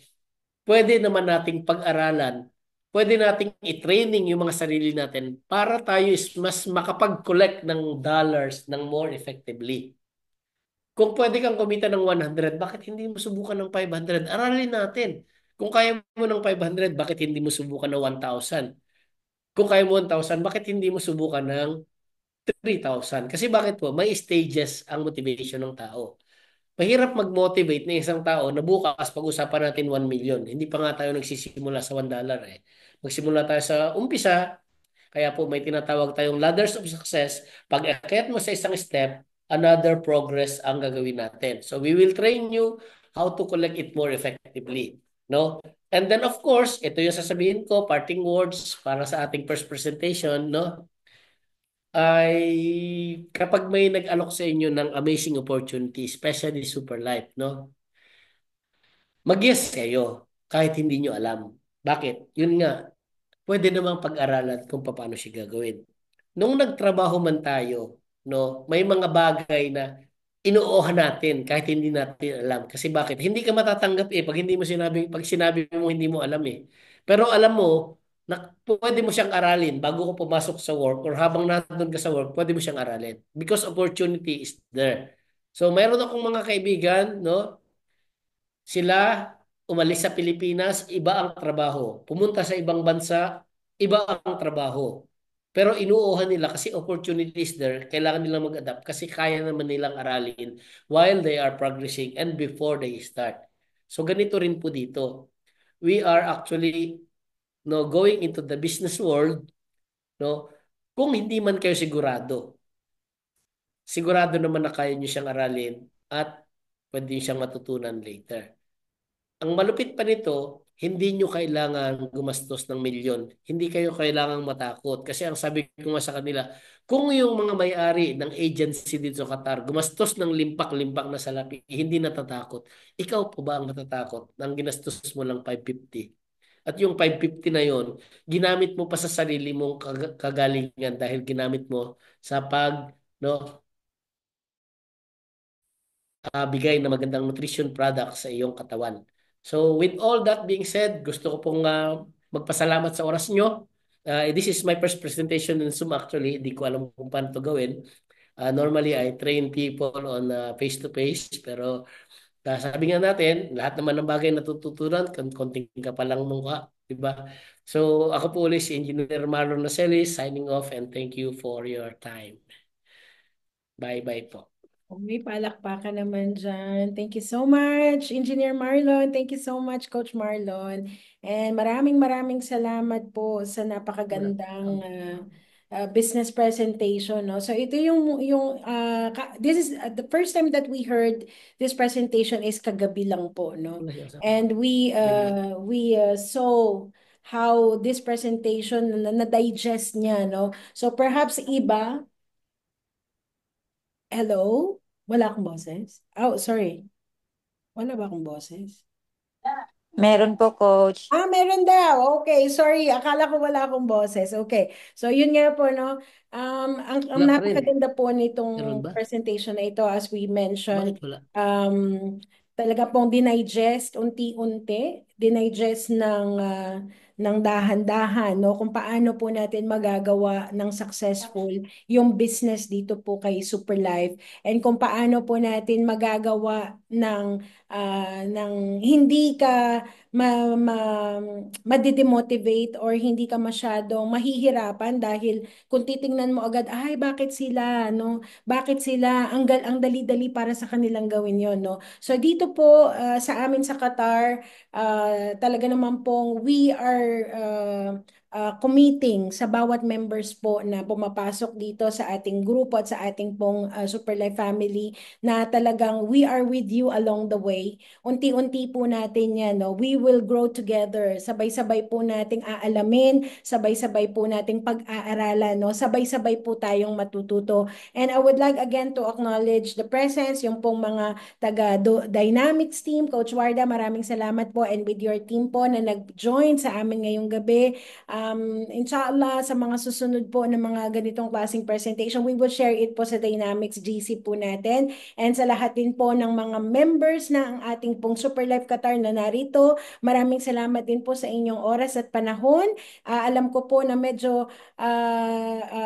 S1: pwede naman nating pag-aralan, pwede nating i-training yung mga sarili natin para tayo is mas makapag-collect ng dollars ng more effectively. Kung pwede kang kumita ng 100, bakit hindi mo subukan ng 500? Aralin natin. Kung kaya mo ng 500, bakit hindi mo subukan ng 1,000? Kung kaya mo 1,000, bakit hindi mo subukan ng 3,000? Kasi bakit po? May stages ang motivation ng tao. Mahirap mag-motivate ng isang tao na bukas pag-usapan natin 1 million. Hindi pa nga tayo nagsisimula sa $1 eh. Magsimula tayo sa umpisa, kaya po may tinatawag tayong ladders of success. Pag akyat mo sa isang step, another progress ang gagawin natin. So we will train you how to collect it more effectively. No? And then of course, ito yung sasabihin ko, parting words para sa ating first presentation, no? Ay kapag may nag-alok sa inyo ng amazing opportunity, especially Super Life, no? Mag-yes kayo kahit hindi nyo alam. Bakit? Yun nga, pwede namang pag-aralan kung paano siya gagawin. Nung nagtrabaho man tayo, no, may mga bagay na inuuhan natin kahit hindi natin alam. Kasi bakit? Hindi ka matatanggap eh pag hindi mo sinabi, pag sinabi mo hindi mo alam eh. Pero alam mo na pwede mo siyang aralin bago ko pumasok sa work or habang nandun ka sa work, pwede mo siyang aralin because opportunity is there. So mayroon akong mga kaibigan, no, sila umalis sa Pilipinas, iba ang trabaho. Pumunta sa ibang bansa, iba ang trabaho. Pero inuuhan nila kasi opportunities there, kailangan nilang mag-adapt kasi kaya naman nilang aralin while they are progressing and before they start. So ganito rin po dito. We are actually no going into the business world, no. Kung hindi man kayo sigurado, sigurado naman na kaya niyo siyang aralin at pwede niyo siyang matutunan later. Ang malupit pa nito, hindi nyo kailangan gumastos ng milyon. Hindi kayo kailangang matakot. Kasi ang sabi ko nga sa kanila, kung yung mga may-ari ng agency dito sa Qatar gumastos ng limpak-limpak na salapi, hindi natatakot. Ikaw po ba ang matatakot nang ginastos mo lang 550? At yung 550 na yon, ginamit mo pa sa sarili mong kagalingan dahil ginamit mo sa no, bigay na magandang nutrition product sa iyong katawan. So with all that being said, gusto ko pong magpasalamat sa oras nyo. This is my first presentation in Zoom actually. Hindi ko alam kung paano to gawin. Normally, I train people on face-to-face. Pero sabi nga natin, lahat naman ng bagay natututunan, konting ka pa lang mukha. Diba? So ako po ulit si Engineer Marlon Nacelis, signing off and thank you for your time. Bye-bye po.
S2: Oh, may palakpakan naman dyan. Thank you so much, Engineer Marlon. Thank you so much, Coach Marlon. And maraming salamat po sa napakagandang business presentation. No? So ito this is the first time that we heard this presentation is kagabi lang po. No? And we saw how this presentation na-digest niya. No? So perhaps iba, hello? Wala akong boses? Oh, sorry. Wala ba akong boses?
S3: Meron po, Coach.
S2: Meron daw. Okay, sorry. Akala ko wala akong boses. Okay. So, yun nga po, no? Ang
S1: Wala pa rin eh.
S2: napakaganda po
S1: Meron
S2: nitong
S1: ba?
S2: presentation na ito, as we
S1: Bakit
S2: mentioned,
S1: wala?
S2: um, talaga pong dinigest unti-unti, dinigest ng dahan-dahan, no? Kung paano po natin magagawa ng successful yung business dito po kay Superlife and kung paano po natin magagawa ng hindi ka madidemotivate or hindi ka masyadong mahihirapan dahil kung titingnan mo agad, ay bakit sila, no? Bakit sila ang dali-dali para sa kanilang gawin 'yon, no? So dito po sa amin sa Qatar, talaga naman pong we are committing sa bawat members po na pumapasok dito sa ating grupo at sa ating pong Superlife family na talagang we are with you along the way. Unti-unti po natin yan, no? We will grow together. Sabay-sabay po nating aalamin, sabay-sabay po nating pag-aaralan, no? Sabay-sabay po tayong matututo. And I would like again to acknowledge the presence, yung pong mga taga-Dynamics team, Coach Warda, maraming salamat po and with your team po na nag-join sa amin ngayong gabi. Inshallah, sa mga susunod po ng mga ganitong klaseng presentation, we will share it po sa Dynamics GC po natin. And sa lahat din po ng mga members na ang ating pong Super Life Qatar na narito, maraming salamat din po sa inyong oras at panahon. Alam ko po na medyo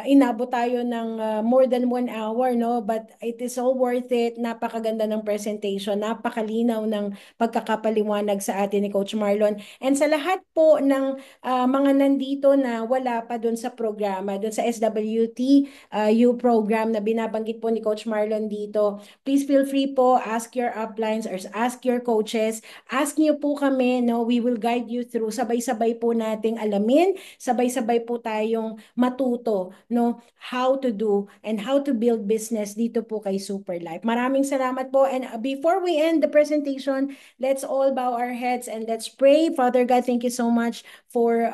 S2: inabot tayo ng more than 1 hour, no? But it is all worth it. Napakaganda ng presentation, napakalinaw ng pagkakapaliwanag sa atin ni Coach Marlon. And sa lahat po ng mga nandito na wala pa doon sa programa, doon sa SWT U program na binabanggit po ni Coach Marlon dito, please feel free po, ask your uplines or ask your coaches. Ask niyo po kami, no? We will guide you through. Sabay-sabay po nating alamin, sabay-sabay po tayong matuto, no? How to do and how to build business dito po kay Super Life. Maraming salamat po. And before we end the presentation, let's all bow our heads and let's pray. Father God, thank you so much for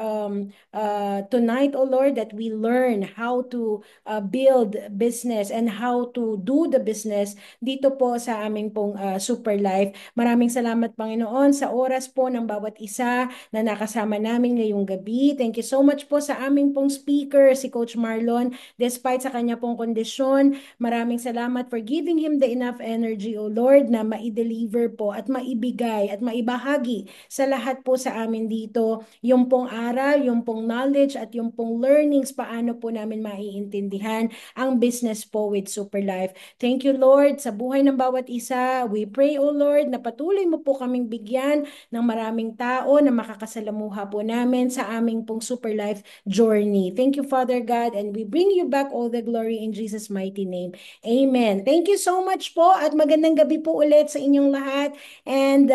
S2: tonight, oh Lord, that we learn how to build business and how to do the business dito po sa aming pong Super Life. Maraming salamat, Panginoon, sa oras po ng bawat isa na nakasama namin ngayong gabi. Thank you so much po sa aming pong speaker, si Coach Marlon. Despite sa kanya pong kondisyon, maraming salamat for giving him the enough energy, O Lord, na mai-deliver po at maibigay at maibahagi sa lahat po sa amin dito yung pong aral, yung pong knowledge at yung pong learnings paano po namin maiintindihan ang business po with Super Life. Thank you, Lord, sa buhay ng bawat isa. We pray, O Lord, na patuloy mo po kaming bigyan ng maraming tao na makakasalamuha po namin sa aming pong Super Life journey. Thank you, Father God, and we bring you back all the glory in Jesus' mighty name. Amen. Thank you so much po at magandang gabi po ulit sa inyong lahat. And